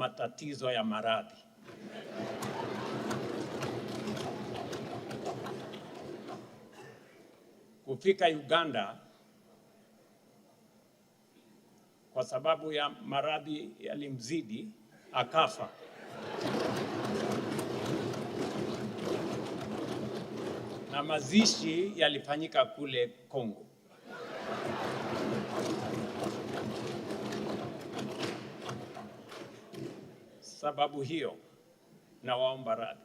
matatizo ya maradhi. Kufika Uganda kwa sababu ya maradhi yalimzidi akafa. Na mazishi yalifanyika kule Kongo. Sababu hiyo nawaomba radhi.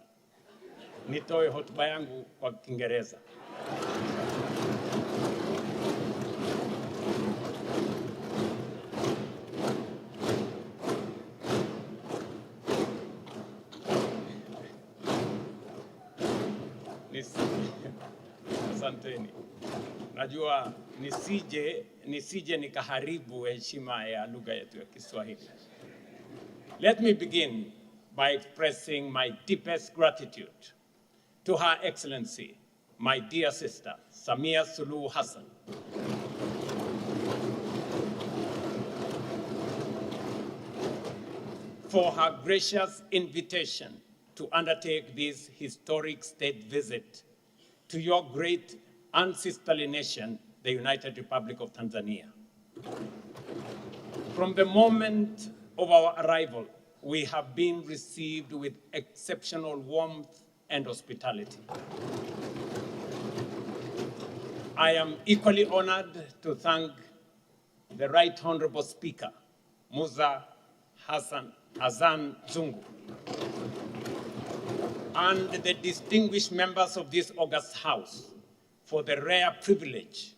Nitoe hotuba yangu kwa Kiingereza. Asanteni. Najua nisije nikaharibu heshima ya lugha yetu ya Kiswahili. Let me begin by expressing my deepest gratitude to Her Excellency, my dear sister, Samia Suluhu Hassan, for her gracious invitation to undertake this historic state visit to your great and sisterly nation, the United Republic of Tanzania. From the moment of our arrival, we have been received with exceptional warmth and hospitality. I am equally honored to thank the Right Honorable Speaker, Musa Hassan Azan Zungu, and the distinguished members of this august House for the rare privilege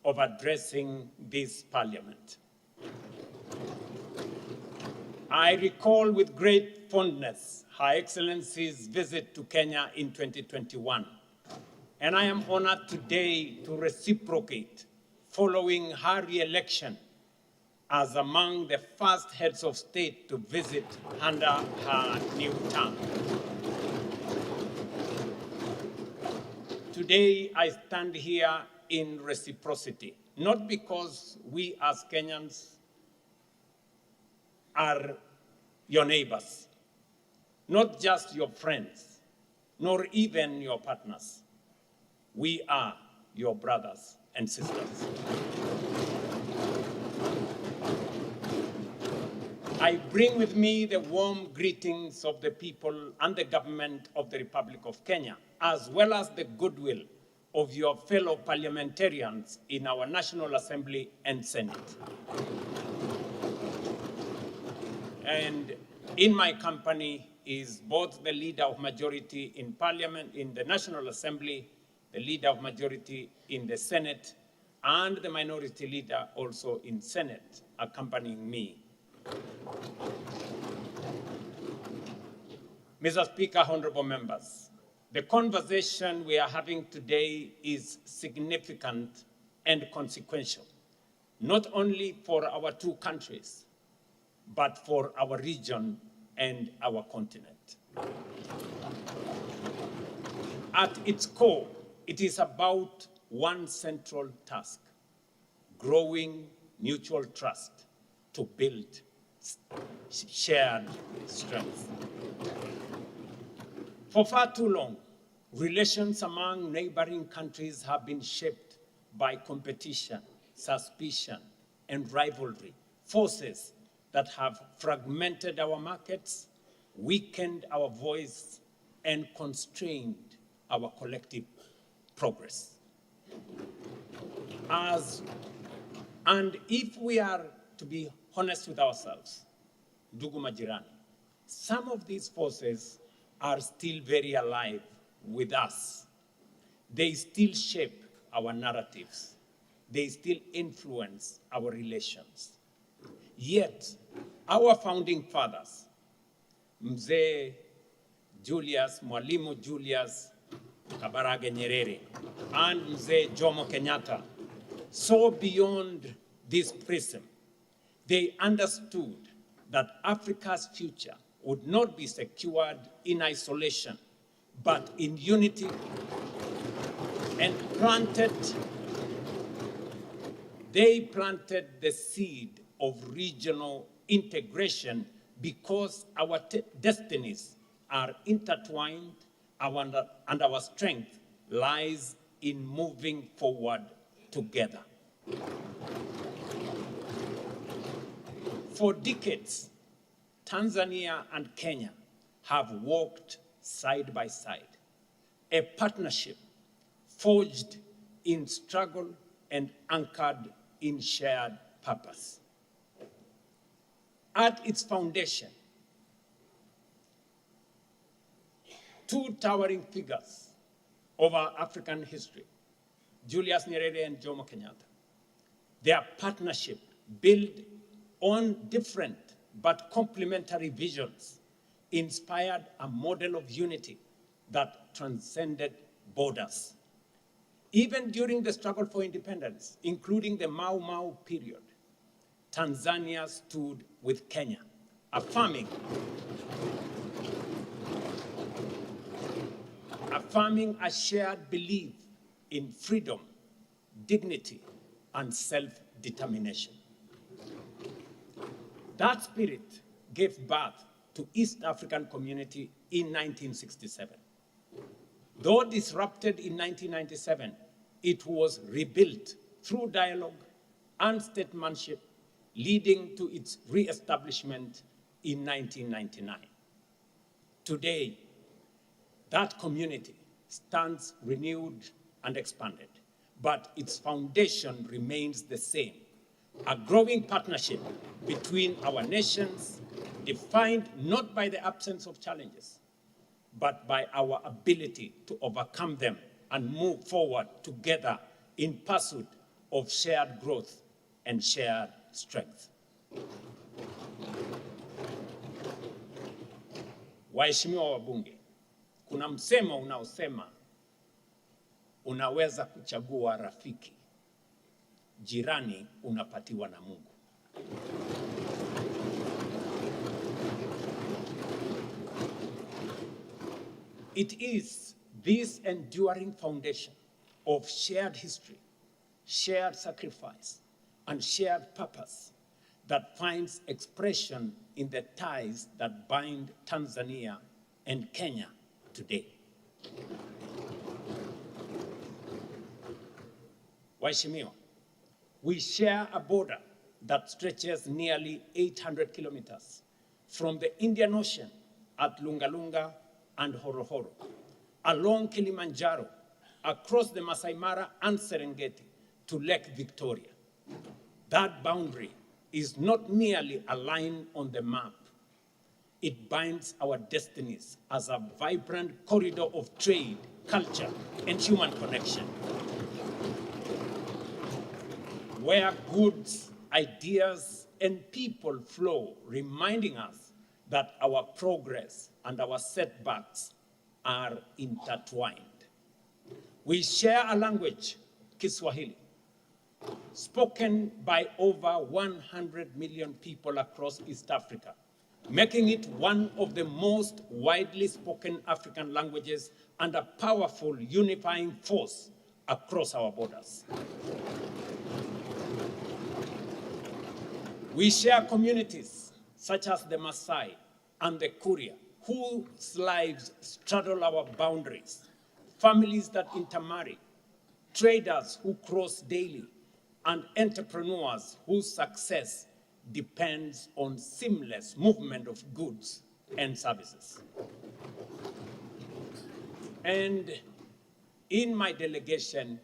of addressing this parliament. I recall with great fondness Her Excellency's visit to Kenya in 2021, and I am honored today to reciprocate following her re-election as among the first heads of state to visit under her new term. Today, I stand here in reciprocity, not because we as Kenyans are your neighbors, not just your friends, nor even your partners. We are your brothers and sisters. I bring with me the warm greetings of the people and the government of the Republic of Kenya, as well as the goodwill of your fellow parliamentarians in our National Assembly and Senate. And in my company is both the Leader of Majority in Parliament, in the National Assembly, the Leader of Majority in the Senate, and the Minority Leader also in Senate, accompanying me. Mr. Speaker, honorable members, the conversation we are having today is significant and consequential, not only for our two countries, but for our region and our continent. At its core, it is about one central task: growing mutual trust to build shared strength. For far too long, relations among neighboring countries have been shaped by competition, suspicion, and rivalry, forces that have fragmented our markets, weakened our voice, and constrained our collective progress. And if we are to be honest with ourselves, ndugu majirani, some of these forces are still very alive with us. They still shape our narratives. They still influence our relations. Yet, our founding fathers, Mzee Mwalimu Julius Kambarage Nyerere and Mzee Jomo Kenyatta, saw beyond this prism. They understood that Africa's future would not be secured in isolation, but in unity, and they planted the seed of regional integration because our destinies are intertwined and our strength lies in moving forward together. For decades, Tanzania and Kenya have walked side by side, a partnership forged in struggle and anchored in shared purpose. At its foundation, two towering figures of our African history, Julius Nyerere and Jomo Kenyatta. Their partnership built on different but complementary visions inspired a model of unity that transcended borders. Even during the struggle for independence, including the Mau Mau period, Tanzania stood with Kenya, affirming a shared belief in freedom, dignity, and self-determination. That spirit gave birth to East African Community in 1967. Though disrupted in 1997, it was rebuilt through dialogue and statesmanship, leading to its re-establishment in 1999. Today, that community stands renewed and expanded, but its foundation remains the same, a growing partnership between our nations, defined not by the absence of challenges, but by our ability to overcome them and move forward together in pursuit of shared growth and shared strength. Waheshimiwa wabunge, kuna msemo unaosema unaweza kuchagua rafiki, jirani unapatiwa na Mungu. It is this enduring foundation of shared history, shared sacrifice, and shared purpose that finds expression in the ties that bind Tanzania and Kenya today. Waheshimiwa, we share a border that stretches nearly 800 kilometers from the Indian Ocean at Lungalunga and Horohoro, along Kilimanjaro, across the Masai Mara and Serengeti to Lake Victoria. That boundary is not merely a line on the map. It binds our destinies as a vibrant corridor of trade, culture, and human connection, where goods, ideas, and people flow, reminding us that our progress and our setbacks are intertwined. We share a language, Kiswahili, spoken by over 100 million people across East Africa, making it one of the most widely spoken African languages and a powerful unifying force across our borders. We share communities such as the MASAA and the Kuria, whose lives straddle our boundaries, families that intermarry, traders who cross daily, and entrepreneurs whose success depends on seamless movement of goods and services. And in my delegation,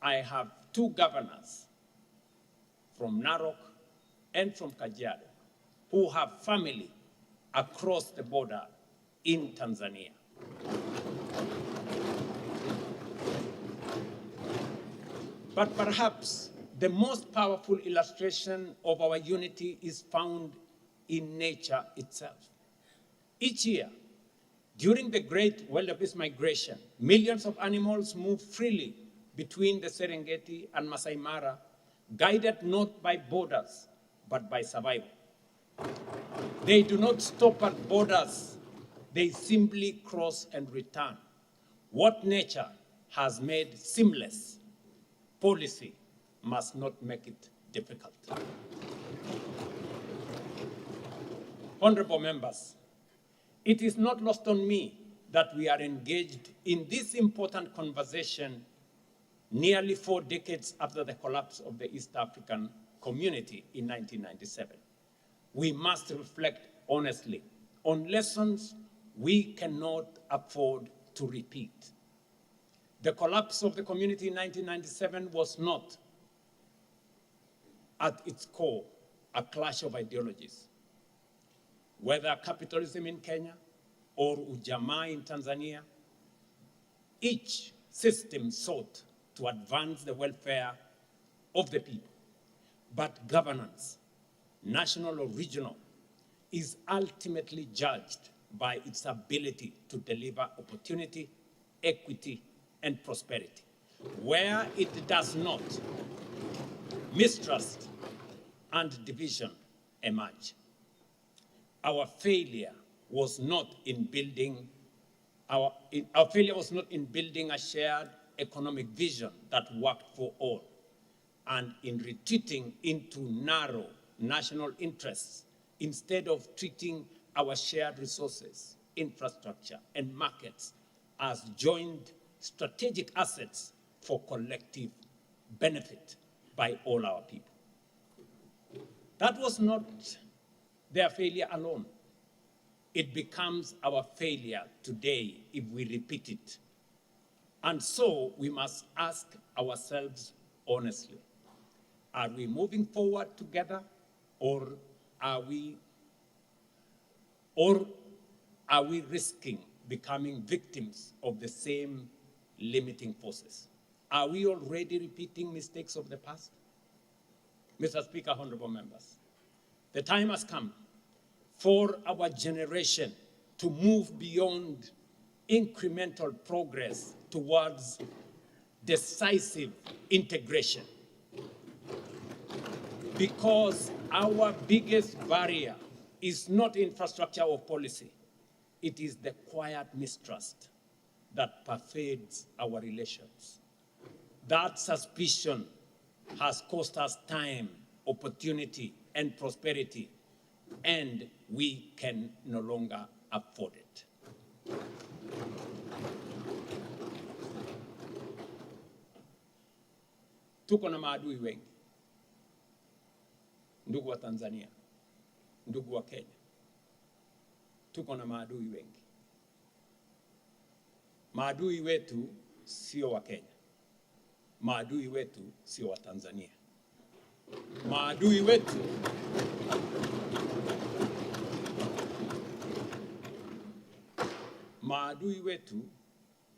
I have two governors from Narok and from Kajiado who have family across the border in Tanzania. But perhaps the most powerful illustration of our unity is found in nature itself. Each year, during the Great Wildebeest Migration, millions of animals move freely between the Serengeti and Masai Mara, guided not by borders, but by survival. They do not stop at borders. They simply cross and return. What nature has made seamless, policy must not make it difficult. Honorable members, it is not lost on me that we are engaged in this important conversation nearly 4 decades after the collapse of the East African community in 1997. We must reflect honestly on lessons we cannot afford to repeat. The collapse of the community in 1997 was not, at its core, a clash of ideologies. Whether capitalism in Kenya or ujamaa in Tanzania, each system sought to advance the welfare of the people. But governance, national or regional, is ultimately judged by its ability to deliver opportunity, equity, and prosperity. Where it does not, mistrust and division emerge. Our failure was not in building a shared economic vision that worked for all, and in retreating into narrow national interests instead of treating our shared resources, infrastructure, and markets as joint strategic assets for collective benefit by all our people. That was not their failure alone. It becomes our failure today if we repeat it. And so we must ask ourselves honestly, are we moving forward together, or are we risking becoming victims of the same limiting forces? Are we already repeating mistakes of the past? Mr. Speaker, honorable members, the time has come for our generation to move beyond incremental progress towards decisive integration. Because our biggest barrier is not infrastructure or policy, it is the quiet mistrust that pervades our relations. That suspicion has cost us time, opportunity, and prosperity, and we can no longer afford it. Tuko na maadui wengi, ndugu wa Tanzania, ndugu wa Kenya. Tuko na maadui wengi. Maadui wetu sio wa Kenya. Maadui wetu sio wa Tanzania. Maadui wetu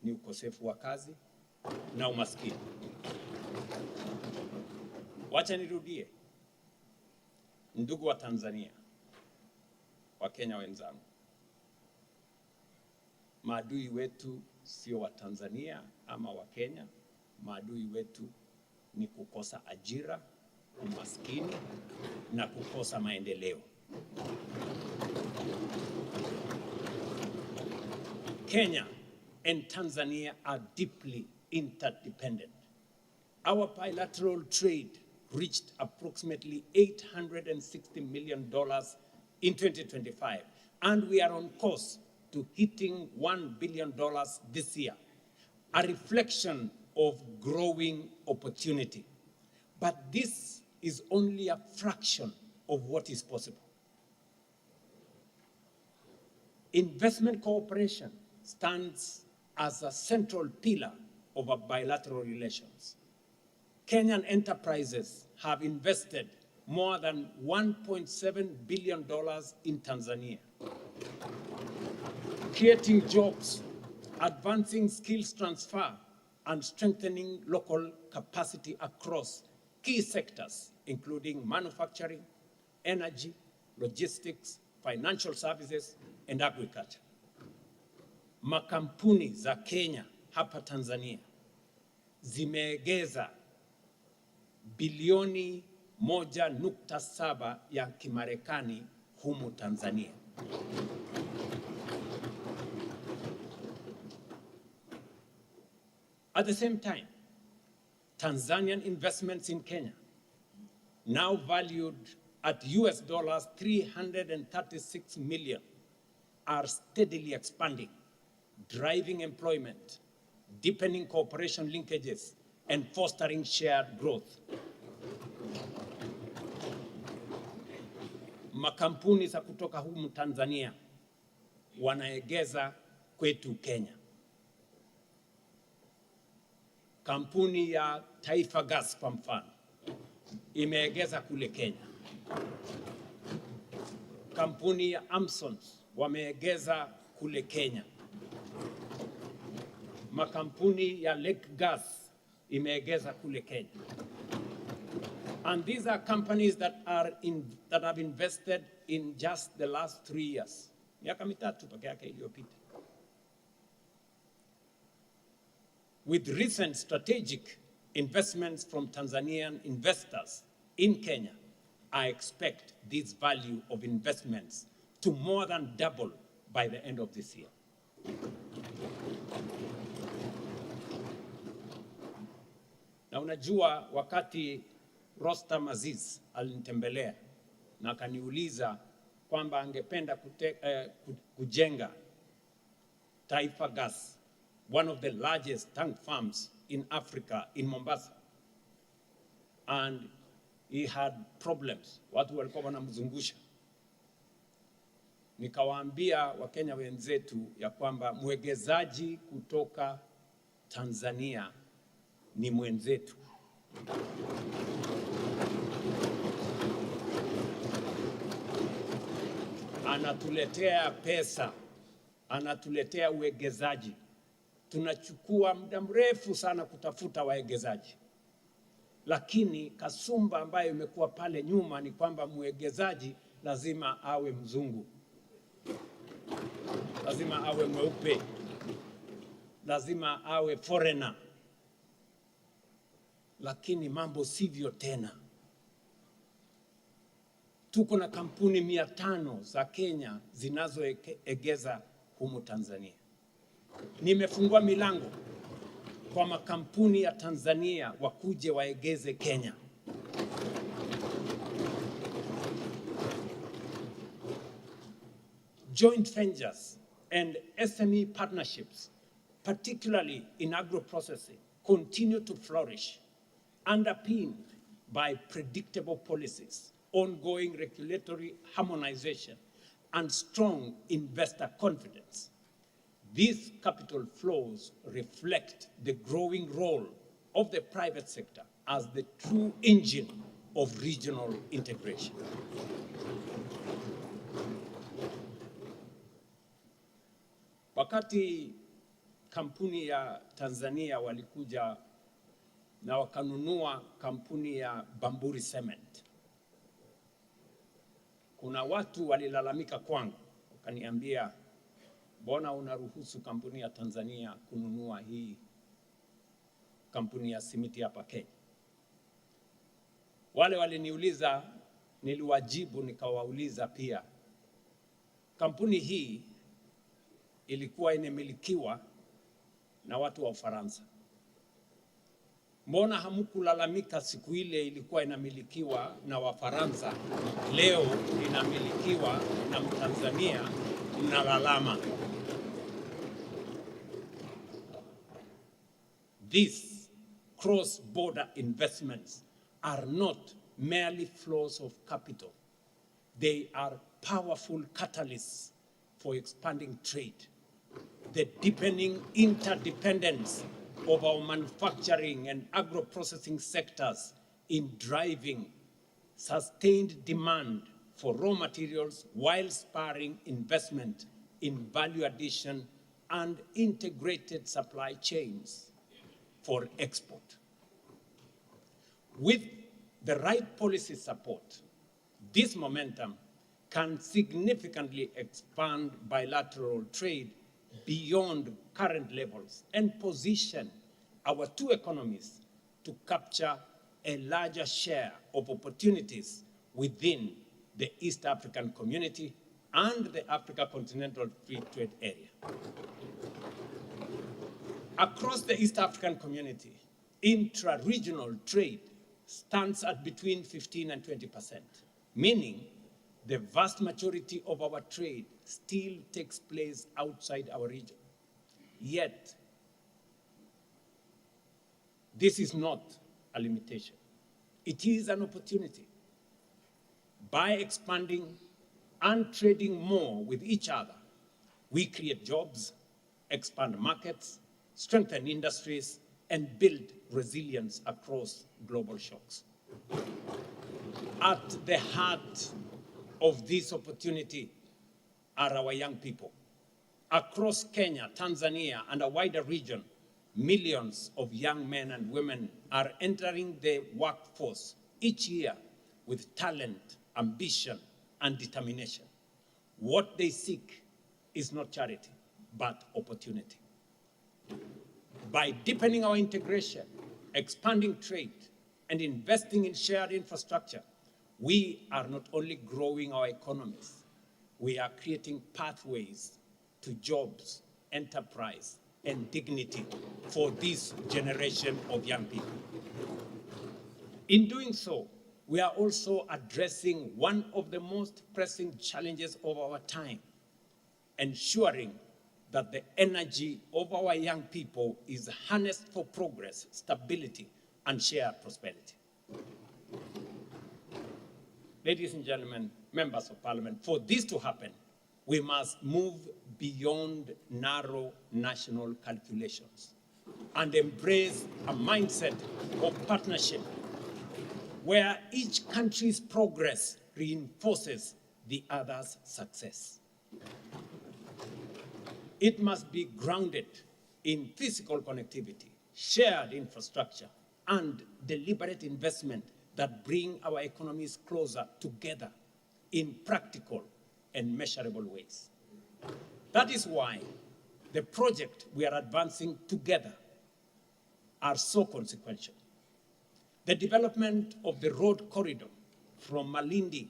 ni ukosefu wa kazi na umaskini. Wacha nirudie. Ndugu wa Tanzania, wa Kenya wenzangu, maadui wetu sio wa Tanzania ama wa Kenya. Maadui wetu ni kukosa ajira, umaskini na kukosa maendeleo. Kenya and Tanzania are deeply interdependent. Our bilateral trade reached approximately $860 million in 2025, and we are on course to hitting $1 billion this year, a reflection of growing opportunity. But this is only a fraction of what is possible. Investment cooperation stands as a central pillar of our bilateral relations. Kenyan enterprises have invested more than $1.7 billion in Tanzania, creating jobs, advancing skills transfer, and strengthening local capacity across key sectors, including manufacturing, energy, logistics, financial services, and agriculture. Makampuni za Kenya hapa Tanzania zimeegeza bilioni 1.7 ya Kimarekani humu Tanzania. At the same time, Tanzanian investments in Kenya, now valued at US dollars 336 million are steadily expanding, driving employment, deepening cooperation linkages, and fostering shared growth. Makampuni za kutoka humu Tanzania wanaegeza kwetu Kenya. Kampuni ya Taifa Gas kwa mfano imeegeza kule Kenya. Kampuni ya Amsons wameegeza kule Kenya. Makampuni ya Lake Gas imeegeza kule Kenya. And these are companies that have invested in just the last 3 years. Miaka mitatu peke yake iliyopita. With recent strategic investments from Tanzanian investors in Kenya, I expect this value of investments to more than double by the end of this year. Na unajua wakati Rostam Aziz alinitembelea na akaniuliza kwamba angependa kujenga Taifa Gas, one of the largest tank farms in Africa, in Mombasa. And he had problems. Watu walikuwa wanamzungusha. Nikawaambia Wakenya wenzetu ya kwamba mwegezaji kutoka Tanzania ni mwenzetu. Anatuletea pesa, anatuletea uwegezaji. Tunachukua muda mrefu sana kutafuta wawegezaji. Lakini kasumba ambayo imekuwa pale nyuma ni kwamba mwegezaji lazima awe mzungu. Lazima awe mweupe. Lazima awe foreigner. Lakini mambo sivyo tena. Tuko na kampuni 500 za Kenya zinazoegeza humu Tanzania. Nimefungua milango kwa makampuni ya Tanzania wakuje waegeze Kenya. Joint ventures and SME partnerships, particularly in agro-processing, continue to flourish, underpinned by predictable policies, ongoing regulatory harmonization, and strong investor confidence. These capital flows reflect the growing role of the private sector as the true engine of regional integration. Wakati kampuni ya Tanzania walikuja na wakanunua kampuni ya Bamburi Cement, kuna watu walilalamika kwangu, wakaniambia, mbona unaruhusu kampuni ya Tanzania kununua hii kampuni ya simiti hapa Kenya? Wale waliniuliza, niliwajibu nikawauliza pia, kampuni hii ilikuwa inamilikiwa na watu wa Ufaransa. Mbona hamkulalamika siku ile ilikuwa inamilikiwa na Wafaransa, leo inamilikiwa na Mtanzania, mnalalama? These cross-border investments are not merely flows of capital. They are powerful catalysts for expanding trade, the deepening interdependence of our manufacturing and agro-processing sectors in driving sustained demand for raw materials while spurring investment in value addition and integrated supply chains for export. With the right policy support, this momentum can significantly expand bilateral trade beyond current levels and position our two economies to capture a larger share of opportunities within the East African community and the Africa Continental Free Trade Area. Across the East African community, intra-regional trade stands at between 15% and 20%. meaning the vast majority of our trade still takes place outside our region. Yet, this is not a limitation. It is an opportunity. By expanding and trading more with each other, we create jobs, expand markets, strengthen industries, and build resilience across global shocks. At the heart of this opportunity are our young people. Across Kenya, Tanzania, and a wider region, millions of young men and women are entering the workforce each year with talent, ambition, and determination. What they seek is not charity, but opportunity. By deepening our integration, expanding trade, and investing in shared infrastructure, we are not only growing our economies, we are creating pathways to jobs, enterprise, and dignity for this generation of young people. In doing so, we are also addressing one of the most pressing challenges of our time, ensuring that the energy of our young people is harnessed for progress, stability, and shared prosperity. Ladies and gentlemen, members of parliament, for this to happen, we must move beyond narrow national calculations and embrace a mindset of partnership where each country's progress reinforces the other's success. It must be grounded in physical connectivity, shared infrastructure, and deliberate investment that bring our economies closer together in practical and measurable ways. That is why the project we are advancing together are so consequential. The development of the road corridor from Malindi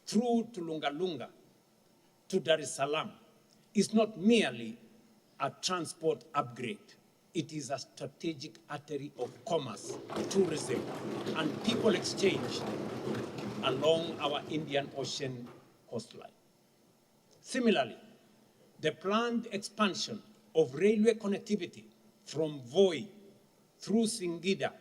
through to Lungalunga to Dar es Salaam is not merely a transport upgrade. It is a strategic artery of commerce, tourism, and people exchange along our Indian Ocean coastline. Similarly, the planned expansion of railway connectivity from Voi through Singida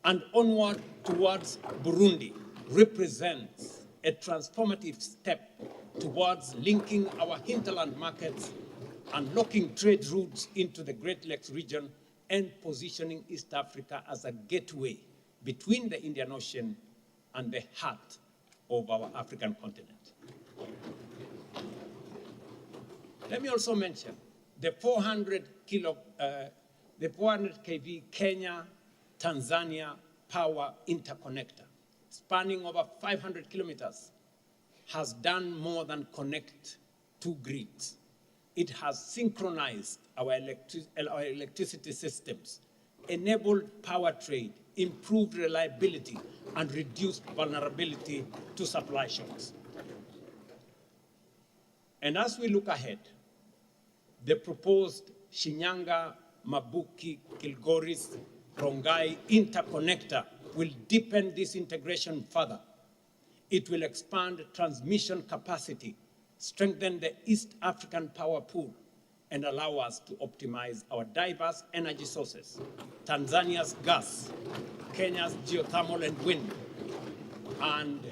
and onward towards Burundi represents a transformative step towards linking our hinterland markets, unlocking trade routes into the Great Lakes region, and positioning East Africa as a gateway between the Indian Ocean and the heart of our African continent. Let me also mention the 400 kV Kenya-Tanzania power interconnector, spanning over 500 kilometers, has done more than connect two grids. It has synchronized our electricity systems, enabled power trade, improved reliability, and reduced vulnerability to supply shocks. And as we look ahead, the proposed Shinyanga-Mabuki-Kilgoris-Rongai interconnector will deepen this integration further. It will expand transmission capacity, strengthen the East African power pool, and allow us to optimize our diverse energy sources, Tanzania's gas, Kenya's geothermal and wind, and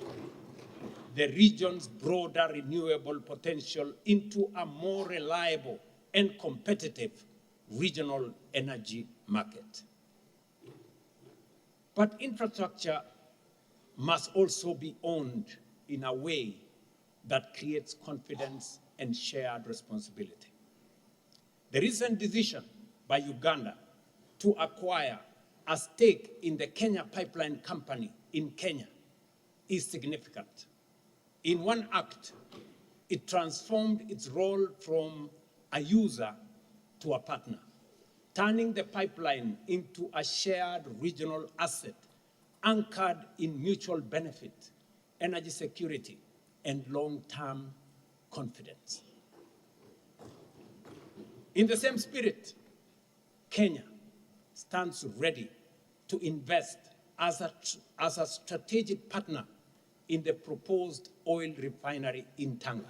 the region's broader renewable potential into a more reliable and competitive regional energy market. But infrastructure must also be owned in a way that creates confidence and shared responsibility. The recent decision by Uganda to acquire a stake in the Kenya Pipeline Company in Kenya is significant. In one act, it transformed its role from a user to a partner, turning the pipeline into a shared regional asset anchored in mutual benefit, energy security, and long-term confidence. In the same spirit, Kenya stands ready to invest as a strategic partner in the proposed oil refinery in Tanga.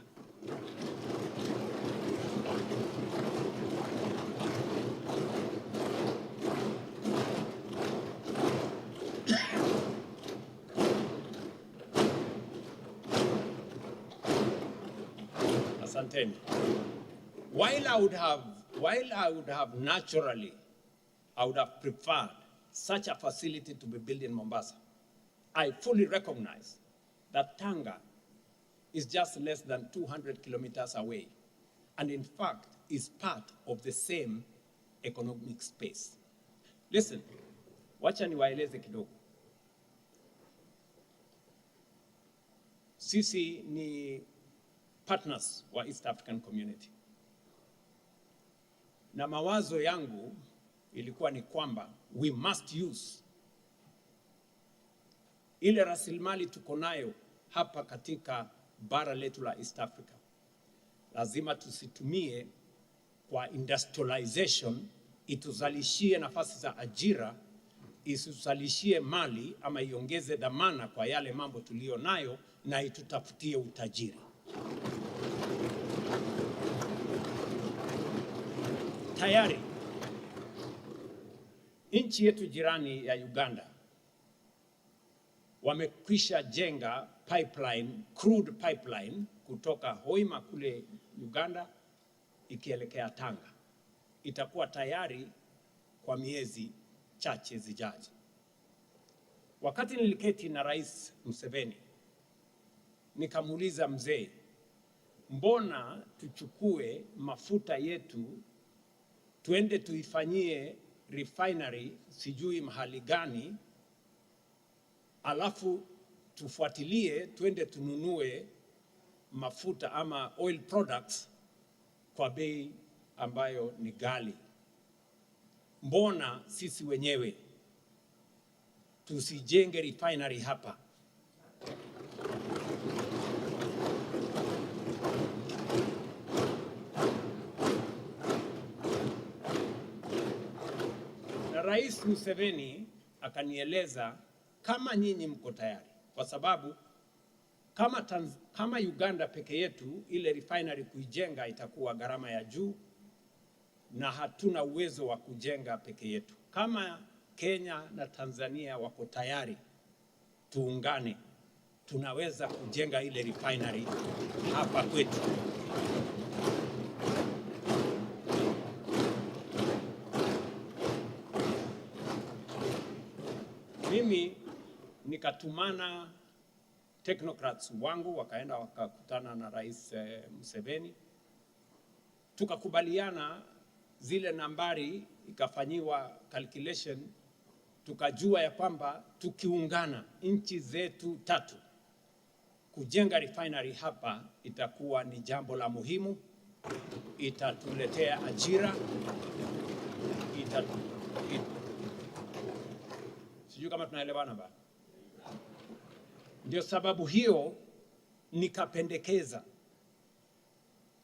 Asanteni. While I would have naturally, I would have preferred such a facility to be built in Mombasa, I fully recognize that Tanga is just less than 200 kilometers away, and in fact is part of the same economic space. Listen, wacha niwaeleze kidogo. Sisi ni partners wa East African Community. Na mawazo yangu ilikuwa ni kwamba we must use ile rasilimali tuko nayo hapa katika bara letu la East Africa. Lazima tusitumie kwa industrialization ituzalishie nafasi za ajira, isuzalishie mali ama iongeze dhamana kwa yale mambo tulio nayo na itutafutie utajiri. Tayari nchi yetu jirani ya Uganda wamekwisha jenga pipeline, crude pipeline kutoka Hoima kule Uganda ikielekea Tanga. Itakuwa tayari kwa miezi chache zijazo. Wakati niliketi na Rais Museveni, nikamuuliza mzee, mbona tuchukue mafuta yetu tuende tuifanyie refinery sijui mahali gani, alafu tufuatilie tuende tununue mafuta ama oil products kwa bei ambayo ni ghali? Mbona sisi wenyewe tusijenge refinery hapa? Na Rais Museveni akanieleza kama nyinyi mko tayari, kwa sababu kama Uganda peke yetu ile refinery kuijenga itakuwa gharama ya juu na hatuna uwezo wa kujenga peke yetu. Kama Kenya na Tanzania wako tayari, tuungane, tunaweza kujenga ile refinery hapa kwetu. Mimi nikatumana technocrats wangu wakaenda wakakutana na Rais Museveni, tukakubaliana zile nambari, ikafanyiwa calculation, tukajua ya kwamba tukiungana nchi zetu tatu kujenga refinery hapa itakuwa ni jambo la muhimu, itatuletea ajira, sijui kama tunaelewana ba. Ndio sababu hiyo nikapendekeza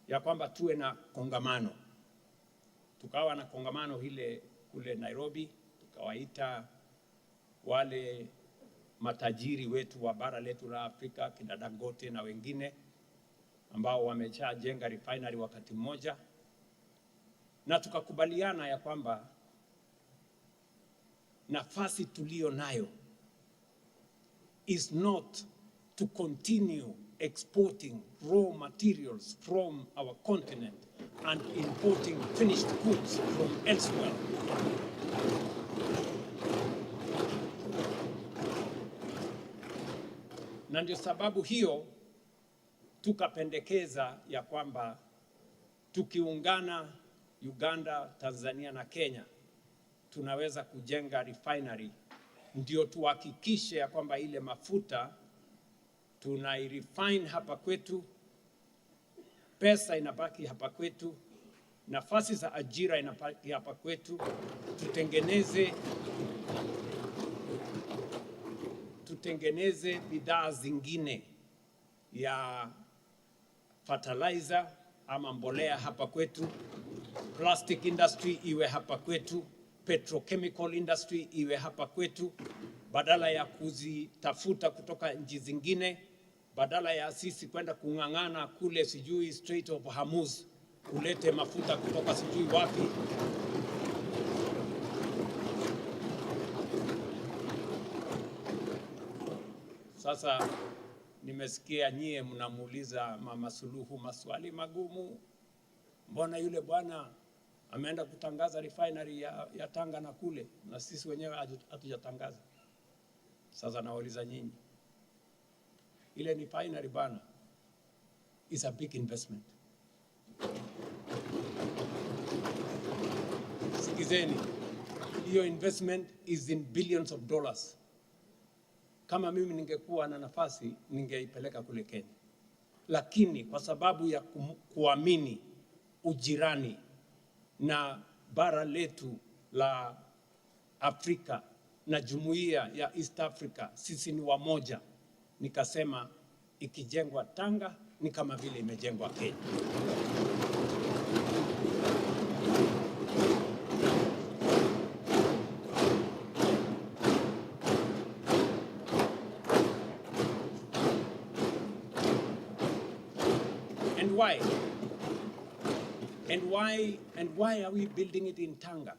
ya kwamba tuwe na kongamano. Tukawa na kongamano hile kule Nairobi, tukawaita wale matajiri wetu wa bara letu la Afrika, kina Dangote na wengine ambao wameshajenga refinery wakati mmoja, na tukakubaliana ya kwamba nafasi tulio nayo is not to continue exporting raw materials from our continent and importing finished goods from elsewhere. Na ndio sababu hiyo tukapendekeza ya kwamba tukiungana Uganda, Tanzania na Kenya tunaweza kujenga refinery, ndio tuhakikishe ya kwamba ile mafuta tunairefine hapa kwetu, pesa inabaki hapa kwetu, nafasi za ajira inabaki hapa kwetu, tutengeneze bidhaa zingine ya fertilizer ama mbolea hapa kwetu, plastic industry iwe hapa kwetu, petrochemical industry iwe hapa kwetu, badala ya kuzitafuta kutoka nchi zingine, badala ya sisi kwenda kung'ang'ana kule sijui Strait of Hormuz kulete mafuta kutoka sijui wapi. Sasa nimesikia nyie mnamuuliza Mama Suluhu maswali magumu. Mbona yule bwana ameenda kutangaza refinery ya Tanga na kule na sisi wenyewe hatujatangaza? Sasa nauliza nyinyi, ile refinery bana is a big investment. Sikizeni, hiyo investment is in billions of dollars. Kama mimi ningekuwa na nafasi ningeipeleka kule Kenya, lakini kwa sababu ya kuamini ujirani na bara letu la Afrika na jumuiya ya East Africa, sisi ni wamoja, nikasema ikijengwa Tanga ni kama vile imejengwa Kenya. And why are we building it in Tanga?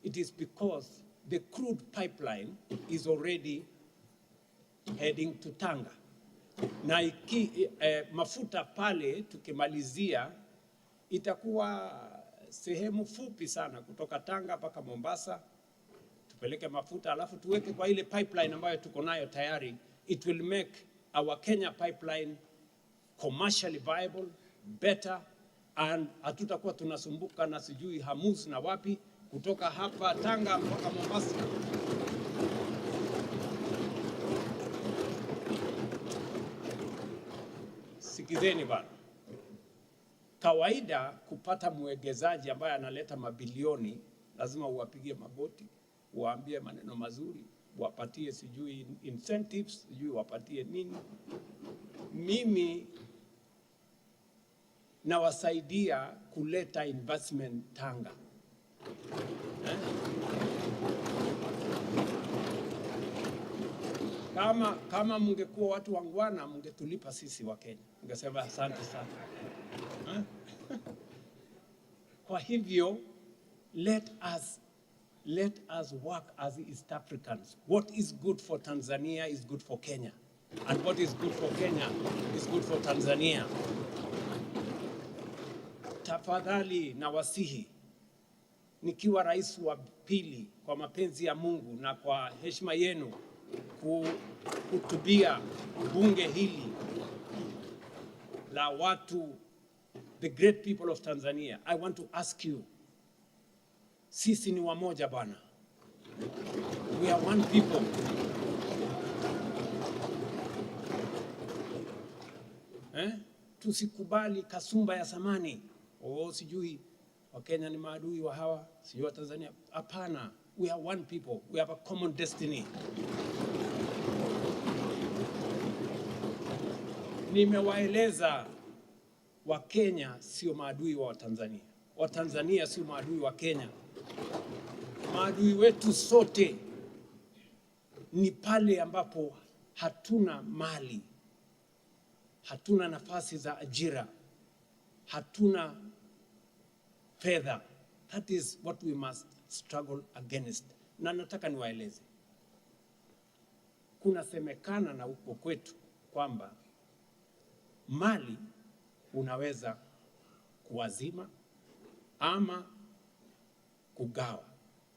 It is because the crude pipeline is already heading to Tanga. Na mafuta pale tukimalizia itakuwa sehemu fupi sana kutoka Tanga mpaka Mombasa. Tupeleke mafuta alafu tuweke kwa ile pipeline ambayo tuko nayo tayari. It will make our Kenya pipeline commercially viable, better, and hatutakuwa tunasumbuka na sijui Hormuz na wapi kutoka hapa Tanga mpaka Mombasa. Sikizeni bana, kawaida kupata mwegezaji ambaye analeta mabilioni lazima uwapigie magoti, uwaambie maneno mazuri, wapatie sijui incentives, sijui wapatie nini. Mimi nawasaidia kuleta investment Tanga. Kama mungekuwa watu wangwana, mungetulipa sisi wa Kenya. Mungesema asante sana. Kwa hivyo, let us work as East Africans. What is good for Tanzania is good for Kenya. And what is good for Kenya is good for Tanzania. Tafadhali na wasihi, nikiwa rais wa pili, kwa mapenzi ya Mungu na kwa heshima yenu, kuhutubia bunge hili la watu, the great people of Tanzania, I want to ask you, sisi ni wamoja bana. We are one people. Tusikubali kasumba ya samani. Sijui Wakenya ni maadui wa hawa, sijui wa Tanzania. Hapana, we are one people. We have a common destiny. Nimewaeleza Wakenya sio maadui wa Tanzania. Watanzania sio maadui wa Kenya. Maadui wetu sote ni pale ambapo hatuna mali, hatuna nafasi za ajira, hatuna fedha. That is what we must struggle against. Na nataka niwaeleze, kuna semekana na huko kwetu kwamba mali unaweza kuwazima ama kugawa,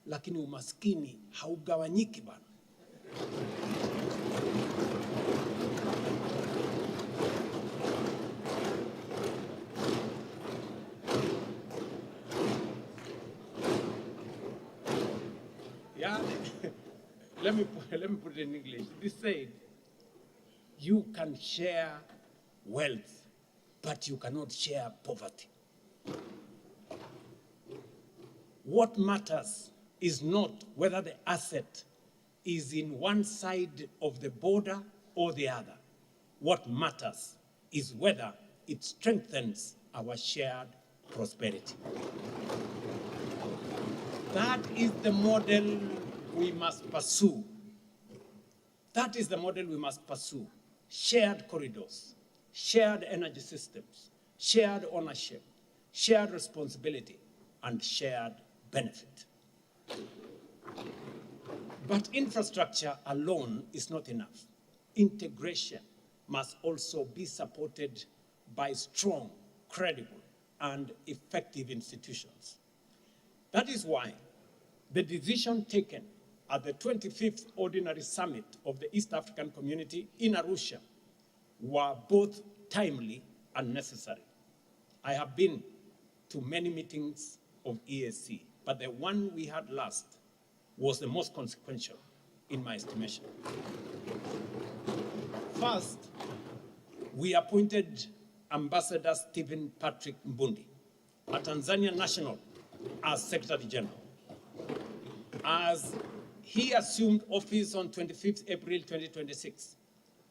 lakini umaskini haugawanyiki bana. Yeah, let me put it in English. This said, you can share wealth, but you cannot share poverty. What matters is not whether the asset is in one side of the border or the other. What matters is whether it strengthens our shared prosperity. That is the model we must pursue That is the model we must pursue. Shared corridors, shared energy systems, shared ownership, shared responsibility, and shared benefit. But infrastructure alone is not enough. Integration must also be supported by strong, credible, and effective institutions. That is why the decision taken at the 25th Ordinary Summit of the East African Community in Arusha were both timely and necessary. I have been to many meetings of EAC, but the one we had last was the most consequential in my estimation. First, we appointed Ambassador Stephen Patrick Mbundi, a Tanzanian national, as Secretary General. As he assumed office on 25th April 2026,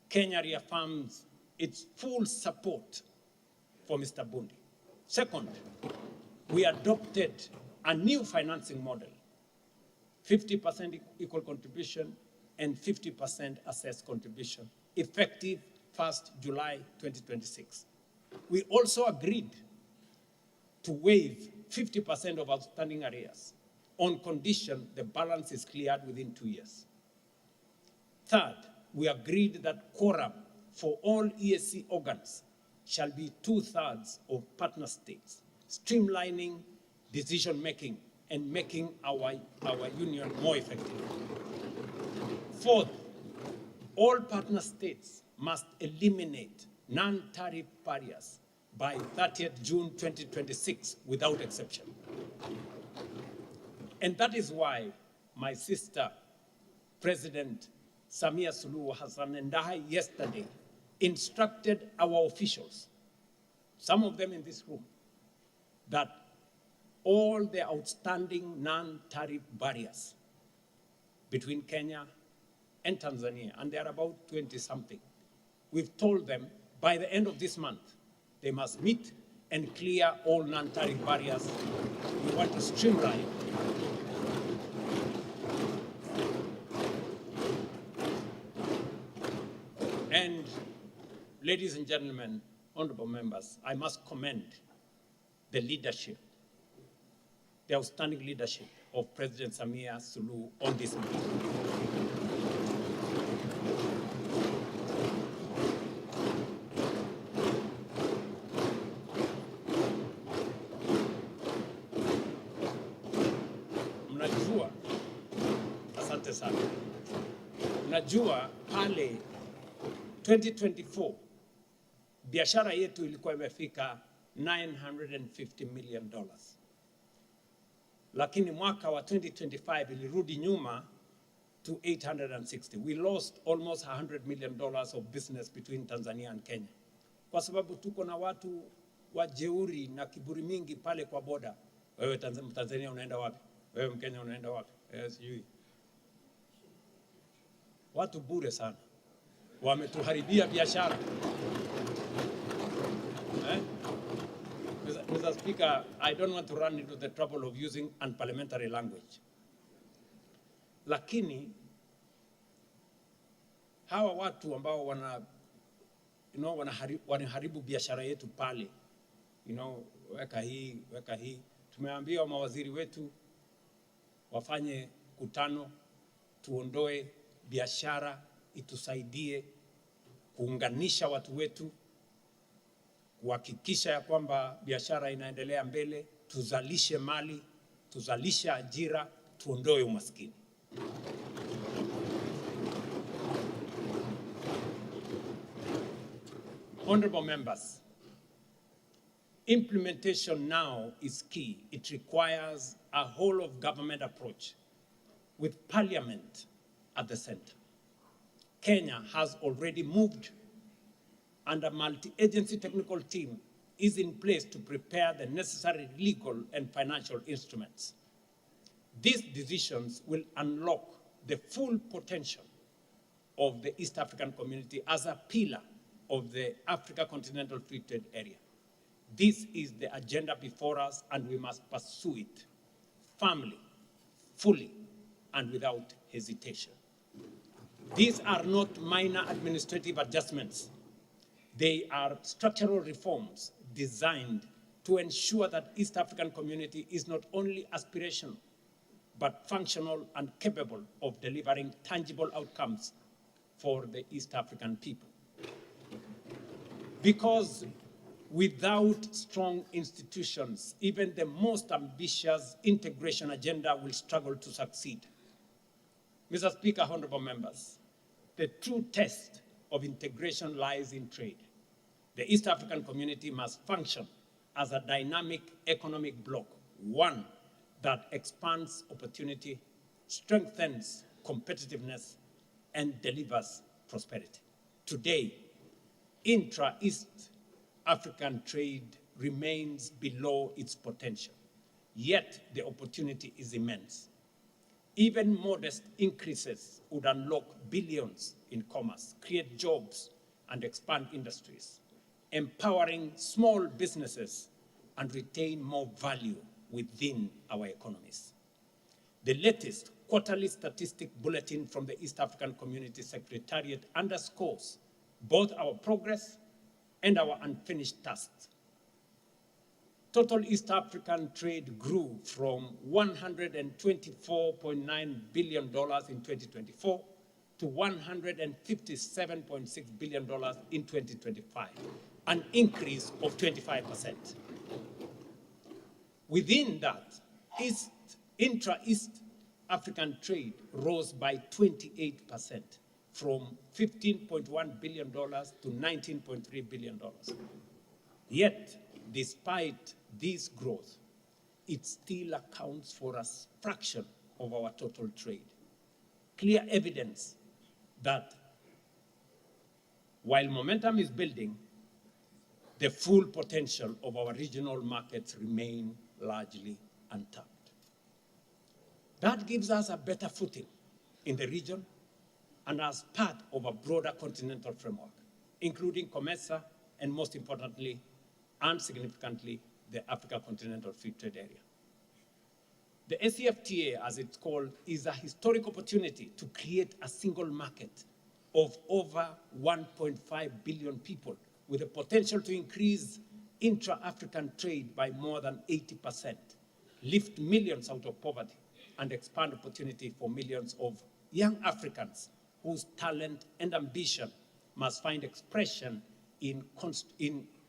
Kenya reaffirms its full support for Mr. Mbundi. Second, we adopted a new financing model, 50% equal contribution and 50% assessed contribution, effective 1st July 2026. We also agreed to waive 50% of outstanding arrears on condition the balance is cleared within 2 years. Third, we agreed that quorum for all EAC organs shall be 2/3 of partner states, streamlining decision-making and making our union more effective. Fourth, all partner states must eliminate non-tariff barriers by 30th June 2026 without exception. And that is why my sister, President Samia Suluhu Hassan, and I yesterday instructed our officials, some of them in this room, that all the outstanding non-tariff barriers between Kenya and Tanzania, and there are about 20-something, we've told them by the end of this month, they must meet and clear all non-tariff barriers. We want to streamline. And ladies and gentlemen, honorable members, I must commend the leadership, the outstanding leadership of President Samia Suluhu on this matter. Mnajua, asante sana. Mnajua pale 2024 biashara yetu ilikuwa imefika $950 million. Lakini mwaka wa 2025 ilirudi nyuma to 860. We lost almost $100 million of business between Tanzania and Kenya. Kwa sababu tuko na watu wajeuri na kiburi mingi pale kwa boda. Wewe Tanzania unaenda wapi? Wewe Mkenya unaenda wapi? Sijui. Watu bure sana. Wametuharibia biashara. Mr. Speaker, I don't want to run into the trouble of using unparliamentary language. Lakini hawa watu ambao wanaharibu biashara yetu pale, weka hii, tumeambia mawaziri wetu wafanye kutano, tuondoe biashara, itusaidie kuunganisha watu wetu, kuhakikisha ya kwamba biashara inaendelea mbele, tuzalishe mali, tuzalishe ajira, tuondoe umaskini. Honorable members, implementation now is key. It requires a whole of government approach with Parliament at the center. Kenya has already moved, and a multi-agency technical team is in place to prepare the necessary legal and financial instruments. These decisions will unlock the full potential of the East African community as a pillar of the Africa Continental Free Trade Area. This is the agenda before us, and we must pursue it firmly, fully, and without hesitation. These are not minor administrative adjustments. They are structural reforms designed to ensure that East African community is not only aspirational, but functional and capable of delivering tangible outcomes for the East African people. Because without strong institutions, even the most ambitious integration agenda will struggle to succeed. Mr. Speaker, honorable members, the true test of integration lies in trade. The East African community must function as a dynamic economic bloc, one that expands opportunity, strengthens competitiveness, and delivers prosperity. Today, intra-East African trade remains below its potential, yet the opportunity is immense. Even modest increases would unlock billions in commerce, create jobs, and expand industries, empowering small businesses and retain more value within our economies. The latest quarterly statistic bulletin from the East African Community Secretariat underscores both our progress and our unfinished tasks. Total East African trade grew from $124.9 billion in 2024 to $157.6 billion in 2025, an increase of 25%. Within that, intra-East African trade rose by 28%, from $15.1 billion to $19.3 billion. Yet, despite this growth, it still accounts for a fraction of our total trade. Clear evidence that while momentum is building, the full potential of our regional markets remain largely untapped. That gives us a better footing in the region and as part of a broader continental framework, including COMESA and, most importantly and significantly, the Africa Continental Free Trade Area. The ACFTA, as it's called, is a historic opportunity to create a single market of over 1.5 billion people with the potential to increase intra-African trade by more than 80%, lift millions out of poverty, and expand opportunity for millions of young Africans whose talent and ambition must find expression in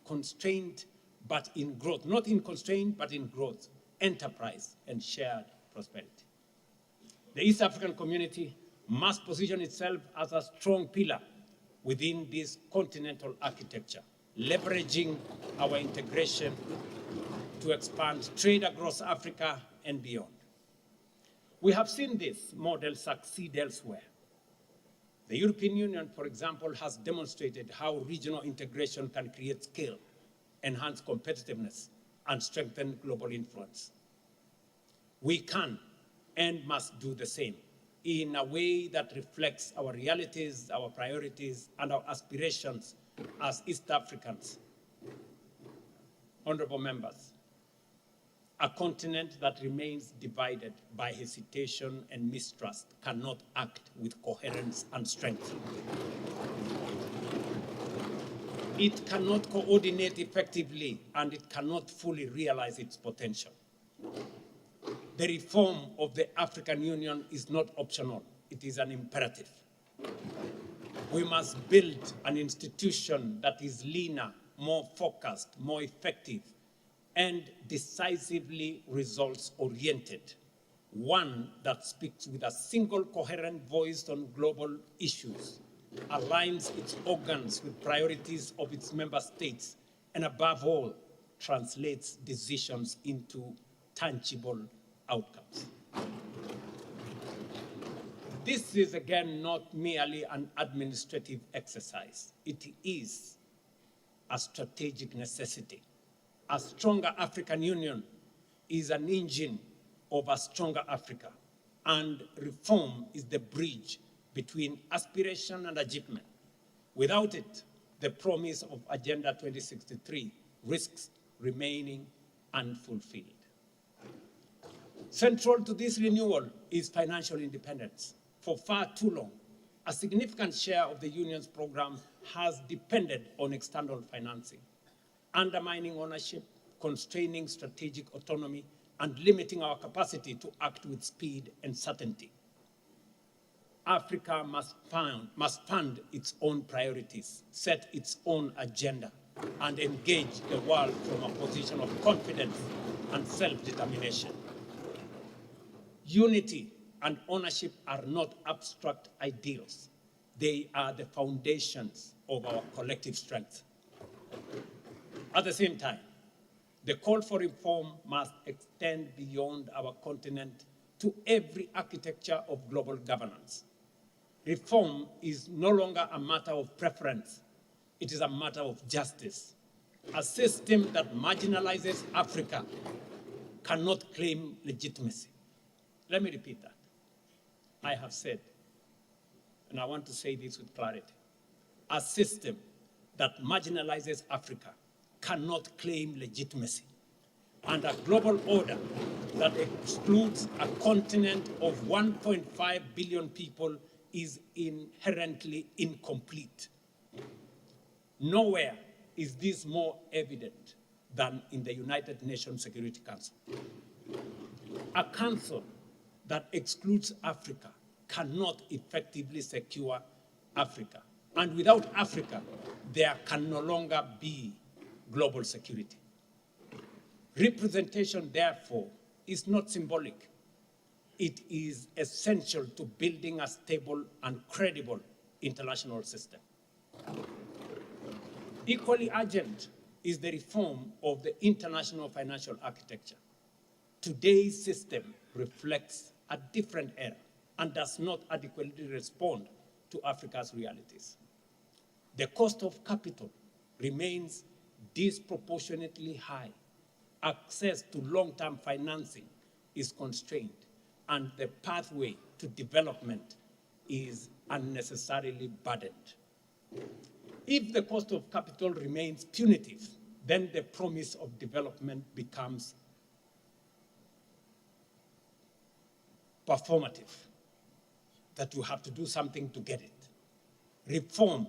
constraint but in growth, not in constraint but in growth, enterprise, and shared prosperity. The East African community must position itself as a strong pillar within this continental architecture, leveraging our integration to expand trade across Africa and beyond. We have seen this model succeed elsewhere. The European Union, for example, has demonstrated how regional integration can create scale, enhance competitiveness, and strengthen global influence. We can and must do the same in a way that reflects our realities, our priorities, and our aspirations as East Africans. Honorable members, a continent that remains divided by hesitation and mistrust cannot act with coherence and strength. It cannot coordinate effectively, and it cannot fully realize its potential. The reform of the African Union is not optional, it is an imperative. We must build an institution that is leaner, more focused, more effective, and decisively results-oriented, one that speaks with a single coherent voice on global issues, aligns its organs with priorities of its member states, and above all, translates decisions into tangible outcomes. This is, again, not merely an administrative exercise. It is a strategic necessity. A stronger African Union is an engine of a stronger Africa, and reform is the bridge between aspiration and achievement. Without it, the promise of Agenda 2063 risks remaining unfulfilled. Central to this renewal is financial independence. For far too long, a significant share of the Union's program has depended on external financing, undermining ownership, constraining strategic autonomy, and limiting our capacity to act with speed and certainty. Africa must fund its own priorities, set its own agenda, and engage the world from a position of confidence and self-determination. Unity and ownership are not abstract ideals. They are the foundations of our collective strength. At the same time, the call for reform must extend beyond our continent to every architecture of global governance. Reform is no longer a matter of preference. It is a matter of justice. A system that marginalizes Africa cannot claim legitimacy. Let me repeat that. I have said, and I want to say this with clarity, a system that marginalizes Africa cannot claim legitimacy. And a global order that excludes a continent of 1.5 billion people is inherently incomplete. Nowhere is this more evident than in the United Nations Security Council. A council that excludes Africa cannot effectively secure Africa. And without Africa, there can no longer be global security. Representation, therefore, is not symbolic. It is essential to building a stable and credible international system. Equally urgent is the reform of the international financial architecture. Today's system reflects a different era and does not adequately respond to Africa's realities. The cost of capital remains disproportionately high. Access to long-term financing is constrained, and the pathway to development is unnecessarily burdened. If the cost of capital remains punitive, then the promise of development becomes performative, that you have to do something to get it. Reform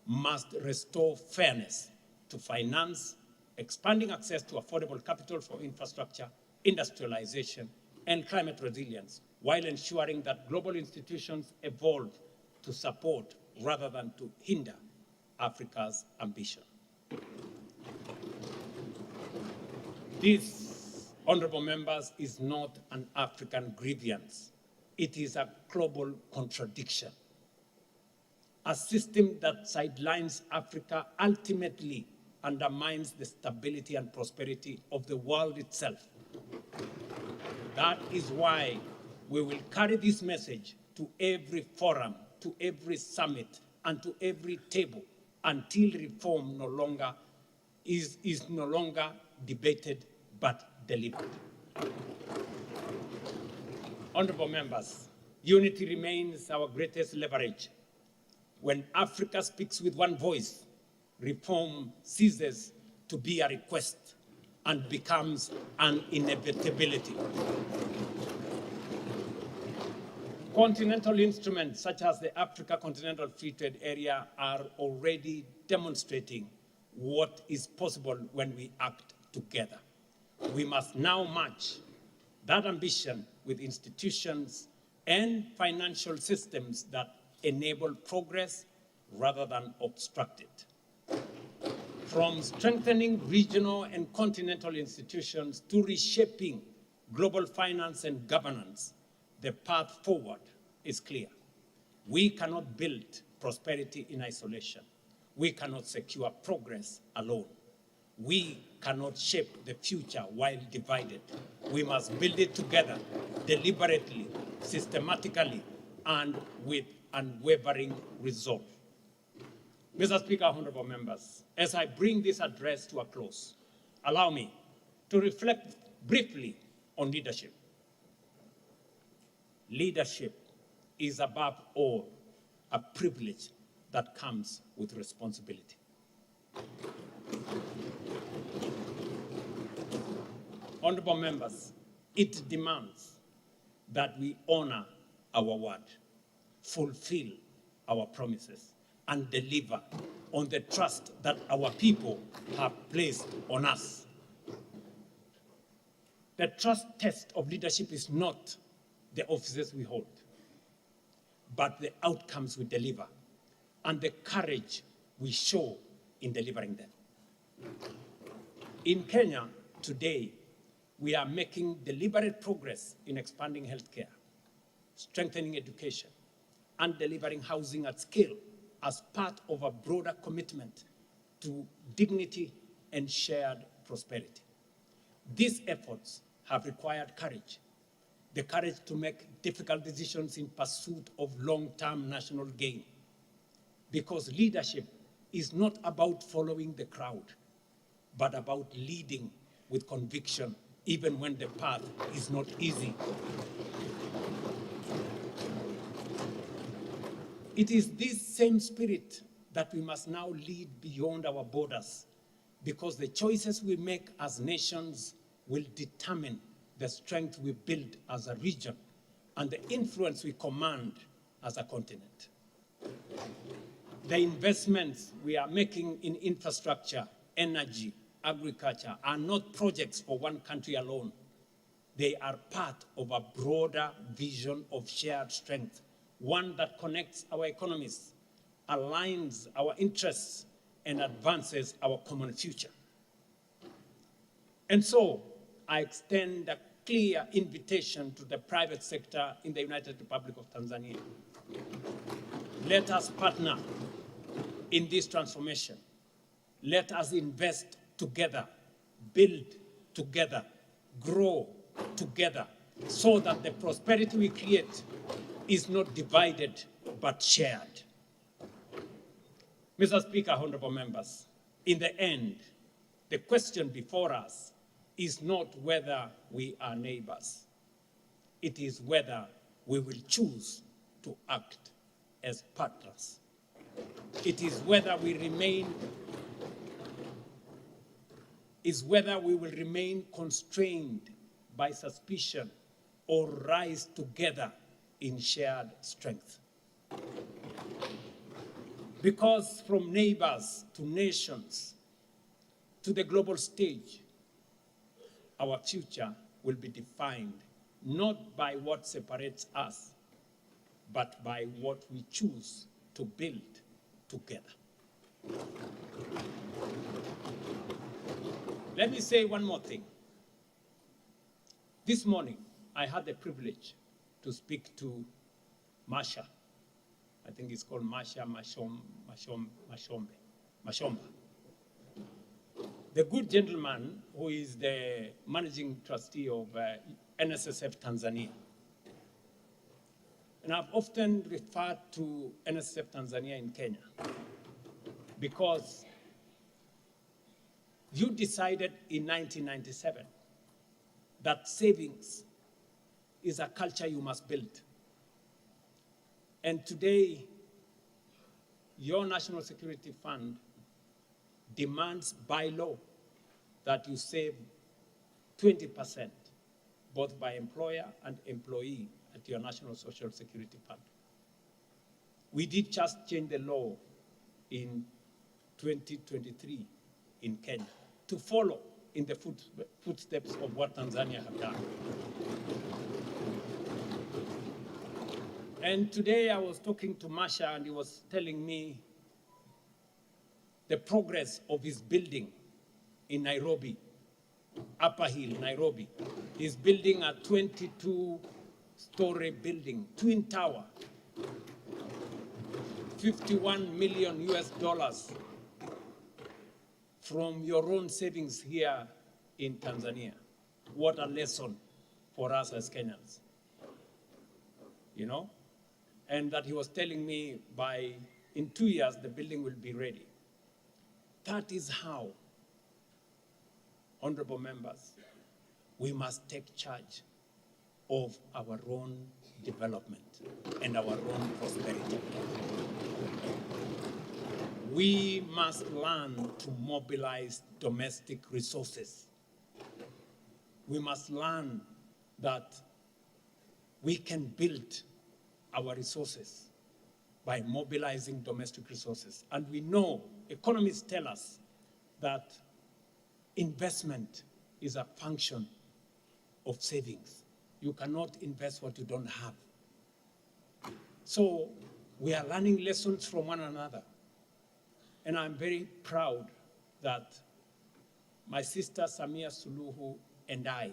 must restore fairness to finance, expanding access to affordable capital for infrastructure, industrialization, and climate resilience, while ensuring that global institutions evolve to support rather than to hinder Africa's ambition. This, honorable members, is not an African grievance. It is a global contradiction. A system that sidelines Africa ultimately undermines the stability and prosperity of the world itself. That is why we will carry this message to every forum, to every summit, and to every table until reform is no longer debated but delivered. Honorable members, unity remains our greatest leverage. When Africa speaks with one voice, reform ceases to be a request and becomes an inevitability. Continental instruments such as the Africa Continental Free Trade Area are already demonstrating what is possible when we act together. We must now match that ambition with institutions and financial systems that enable progress rather than obstruct it. From strengthening regional and continental institutions to reshaping global finance and governance, the path forward is clear. We cannot build prosperity in isolation. We cannot secure progress alone. We cannot shape the future while divided. We must build it together, deliberately, systematically, and with unwavering resolve. Mr. Speaker, honorable members, as I bring this address to a close, allow me to reflect briefly on leadership. Leadership is above all a privilege that comes with responsibility. Honorable members, it demands that we honor our word, fulfill our promises and deliver on the trust that our people have placed on us. The trust test of leadership is not the offices we hold, but the outcomes we deliver and the courage we show in delivering them. In Kenya today, we are making deliberate progress in expanding healthcare, strengthening education, and delivering housing at scale as part of a broader commitment to dignity and shared prosperity. These efforts have required courage, the courage to make difficult decisions in pursuit of long-term national gain, because leadership is not about following the crowd, but about leading with conviction, even when the path is not easy. It is this same spirit that we must now lead beyond our borders, because the choices we make as nations will determine the strength we build as a region and the influence we command as a continent. The investments we are making in infrastructure, energy, agriculture are not projects for one country alone. They are part of a broader vision of shared strength, one that connects our economies, aligns our interests, and advances our common future. And so, I extend a clear invitation to the private sector in the United Republic of Tanzania. Let us partner in this transformation. Let us invest together, build together, grow together, so that the prosperity we create is not divided but shared. Mr. Speaker, honorable members, in the end, the question before us is not whether we are neighbors. It is whether we will choose to act as partners. It is whether we will remain constrained by suspicion or rise together in shared strength. Because from neighbors to nations to the global stage, our future will be defined not by what separates us, but by what we choose to build together. Let me say one more thing. This morning, I had the privilege to speak to Masha. I think it's called Masha Mashomba. The good gentleman who is the managing trustee of NSSF Tanzania. And I've often referred to NSSF Tanzania in Kenya because you decided in 1997 that savings is a culture you must build. And today, your National Security Fund demands by law that you save 20%, both by employer and employee, at your National Social Security Fund. We did just change the law in 2023 in Kenya to follow in the footsteps of what Tanzania have done. And today I was talking to Masha and he was telling me the progress of his building in Nairobi, Upper Hill, Nairobi. He's building a 22-story building, twin tower, $51 million from your own savings here in Tanzania. What a lesson for us as Kenyans, you know? And that he was telling me in 2 years, the building will be ready. That is how, honorable members, we must take charge of our own development and our own prosperity. We must learn to mobilize domestic resources. We must learn that we can build our resources by mobilizing domestic resources. And we know, economists tell us that investment is a function of savings. You cannot invest what you don't have. So we are learning lessons from one another. And I'm very proud that my sister Samia Suluhu and I,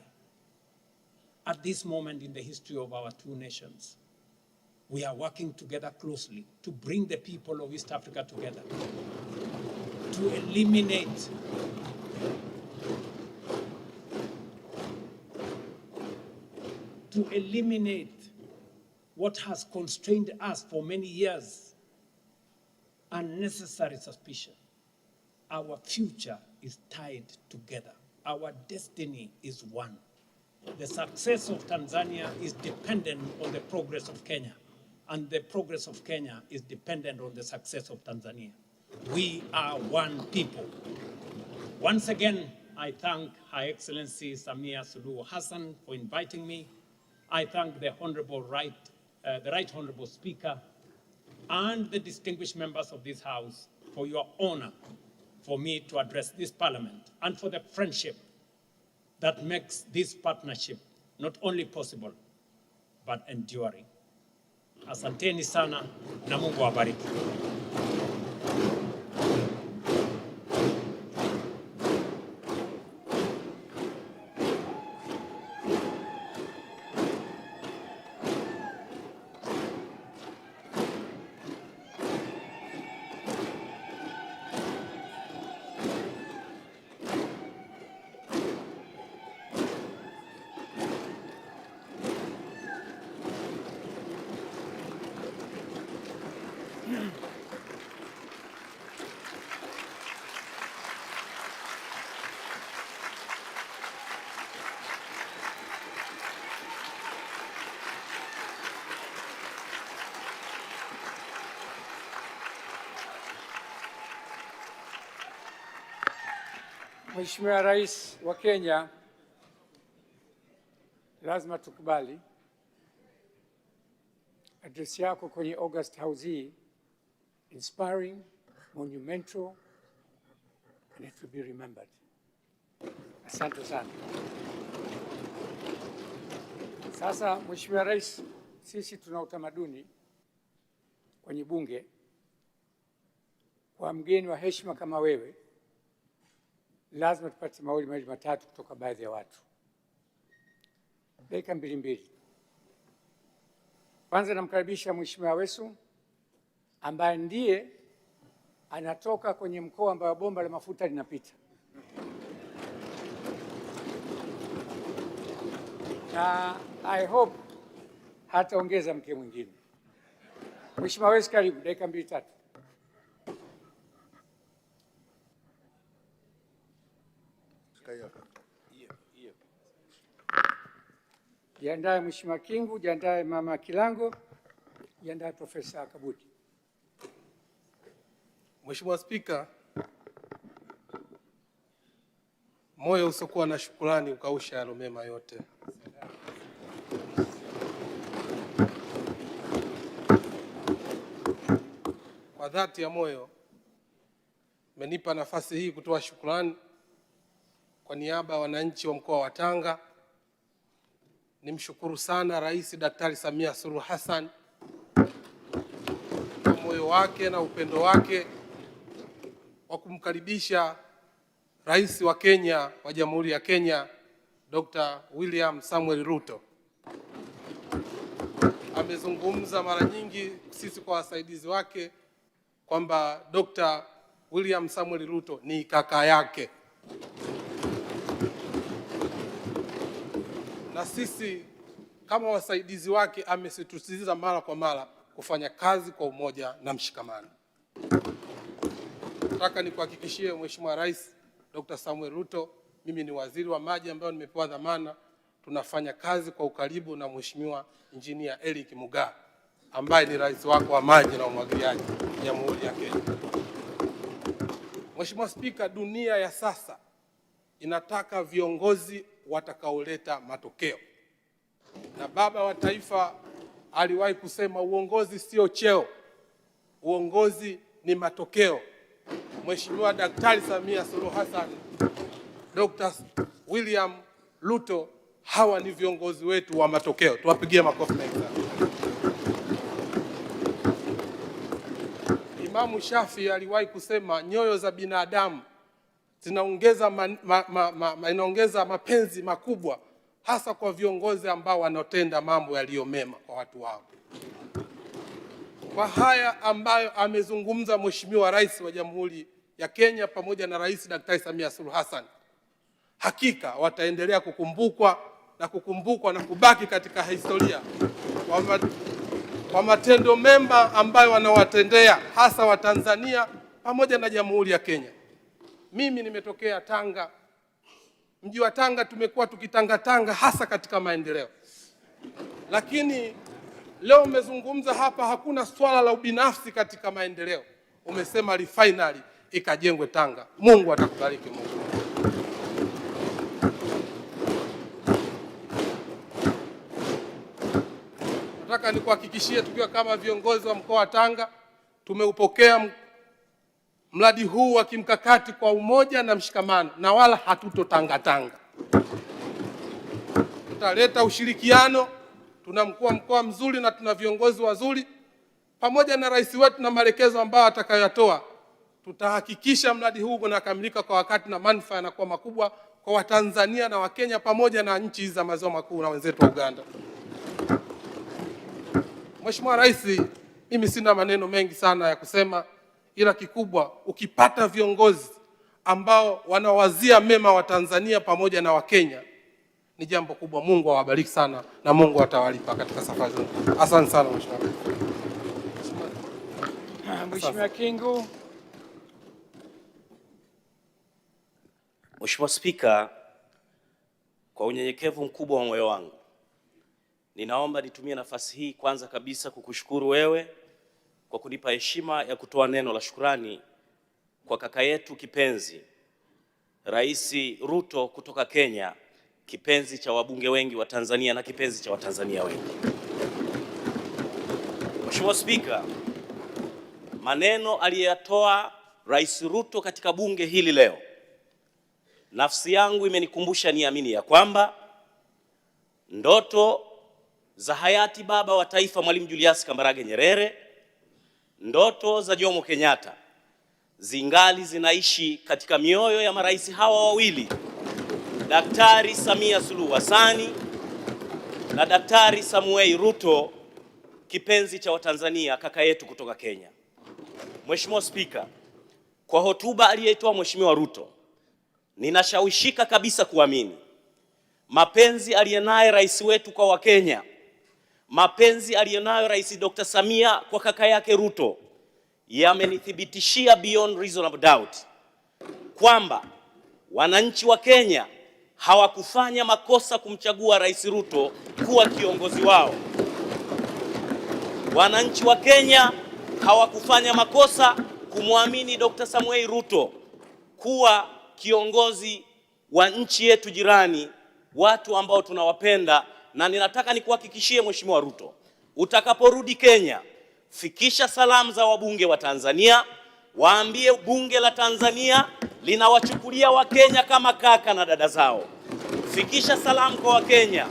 at this moment in the history of our two nations, we are working together closely to bring the people of East Africa together, to eliminate what has constrained us for many years, unnecessary suspicion. Our future is tied together. Our destiny is one. The success of Tanzania is dependent on the progress of Kenya, and the progress of Kenya is dependent on the success of Tanzania. We are one people. Once again, I thank Her Excellency Samia Suluhu Hassan for inviting me. I thank the Right Honorable Speaker and the distinguished members of this House for your honor for me to address this Parliament and for the friendship that makes this partnership not only possible, but enduring. Asanteni sana na Mungu awabariki. Mheshimiwa Rais wa Kenya, lazima tukubali address yako kwenye August House hii, inspiring, monumental, and it will be remembered. Asante sana. Sasa Mheshimiwa Rais, sisi tuna utamaduni kwenye bunge kwa mgeni wa heshima kama wewe, lazima tupate mawili matatu kutoka baadhi ya watu. Dakika mbili. Kwanza namkaribisha Mheshimiwa Aweso ambaye ndiye anatoka kwenye mkoa ambao bomba la mafuta linapita. Na I hope hataongeza mke mwingine. Mheshimiwa Aweso, karibu, dakika 2-3. Jiandae Mheshimiwa Kingu, jiandae Mama Kilango, jiandae Profesa Kabudi. Mheshimiwa Spika, moyo usiokuwa na shukrani ukausha yalo mema yote. Kwa dhati ya moyo, mmenipa nafasi hii kutoa shukrani kwa niaba ya wananchi wa mkoa wa Tanga. Nimshukuru sana Rais Daktari Samia Suluhu Hassan kwa moyo wake na upendo wake wa kumkaribisha Rais wa Kenya wa Jamhuri ya Kenya Dr. William Samuel Ruto. Amezungumza mara nyingi sisi kwa wasaidizi wake kwamba Dr. William Samuel Ruto ni kaka yake. Na sisi kama wasaidizi wake amesisitiza mara kwa mara kufanya kazi kwa umoja na mshikamano. Nataka nikuhakikishie Mheshimiwa Rais Dr. Samuel Ruto, mimi ni waziri wa maji ambaye nimepewa dhamana, tunafanya kazi kwa ukaribu na Mheshimiwa Engineer 𝙏𝙗𝙧 ambaye ni rais wako wa maji na umwagiliaji Jamhuri ya Kenya. Mheshimiwa Spika, dunia ya sasa inataka viongozi watakaoleta matokeo. Na baba wa taifa aliwahi kusema uongozi sio cheo, uongozi ni matokeo. Mheshimiwa Daktari Samia Suluhu Hassan, Dr. William Ruto, hawa ni viongozi wetu wa matokeo. Tuwapigie makofi mengi sana. Imamu Shafi aliwahi kusema nyoyo za binadamu inaongeza mapenzi makubwa, hasa kwa viongozi ambao wanatenda mambo yaliyo mema kwa watu wao. Kwa haya ambayo amezungumza Mheshimiwa Rais wa Jamhuri ya Kenya pamoja na Rais Daktari Samia Suluhu Hassan, hakika wataendelea kukumbukwa na kubaki katika historia kwa matendo mema ambayo wanawatendea hasa Watanzania pamoja na Jamhuri ya Kenya. Mimi nimetokea Tanga. Mji wa Tanga tumekuwa tukitangatanga hasa katika maendeleo. Lakini leo umezungumza hapa, hakuna swala la ubinafsi katika maendeleo. Umesema refinery ikajengwe Tanga. Mungu atakubariki Mungu. Nataka nikuhakikishie tukiwa kama viongozi wa mkoa wa Tanga tumeupokea mradi huu wa kimkakati kwa umoja na mshikamano, na wala hatutotangatanga. Tutaleta ushirikiano. Tuna mkuu wa mkoa mzuri na tuna viongozi wazuri, pamoja na rais wetu na maelekezo ambayo atakayotoa. Tutahakikisha mradi huu unakamilika kwa wakati na manufaa yanakuwa makubwa kwa Watanzania na Wakenya pamoja na nchi za maziwa makuu na wenzetu wa Uganda. Mheshimiwa Rais, mimi sina maneno mengi sana ya kusema, ila kikubwa ukipata viongozi ambao wanawazia mema wa Tanzania pamoja na Wakenya ni jambo kubwa. Mungu awabariki sana na Mungu atawalipa katika safari zenu. Asante sana Mheshimiwa Rais. Mheshimiwa Kingu. Mheshimiwa Spika, kwa unyenyekevu mkubwa wa moyo wangu, ninaomba nitumie nafasi hii kwanza kabisa kukushukuru wewe kwa kunipa heshima ya kutoa neno la shukrani kwa kaka yetu kipenzi Rais Ruto kutoka Kenya, kipenzi cha wabunge wengi wa Tanzania na kipenzi cha Watanzania wengi. Mheshimiwa Spika, maneno aliyotoa Rais Ruto katika bunge hili leo, nafsi yangu imenikumbusha niamini ya kwamba ndoto za hayati baba wa taifa Mwalimu Julius Kambarage Nyerere, ndoto za Jomo Kenyatta zingali zinaishi katika mioyo ya marais hawa wawili, Daktari Samia Suluhu Hassan na Daktari Samuel Ruto, kipenzi cha Watanzania, kaka yetu kutoka Kenya. Mheshimiwa Spika, kwa hotuba aliyoitoa Mheshimiwa Ruto, ninashawishika kabisa kuamini mapenzi aliyonayo rais wetu kwa Wakenya, mapenzi aliyonayo Rais Dr. Samia kwa kaka yake Ruto, yamenithibitishia beyond reasonable doubt kwamba wananchi wa Kenya hawakufanya makosa kumchagua Rais Ruto kuwa kiongozi wao. Wananchi wa Kenya hawakufanya makosa kumwamini Dr. Samuel Ruto kuwa kiongozi wa nchi yetu jirani, watu ambao tunawapenda. Na ninataka nikuhakikishie Mheshimiwa Ruto, utakaporudi Kenya, fikisha salamu za wabunge wa Tanzania, waambie bunge la Tanzania linawachukulia Wakenya kama kaka na dada zao. Fikisha salamu kwa Wakenya,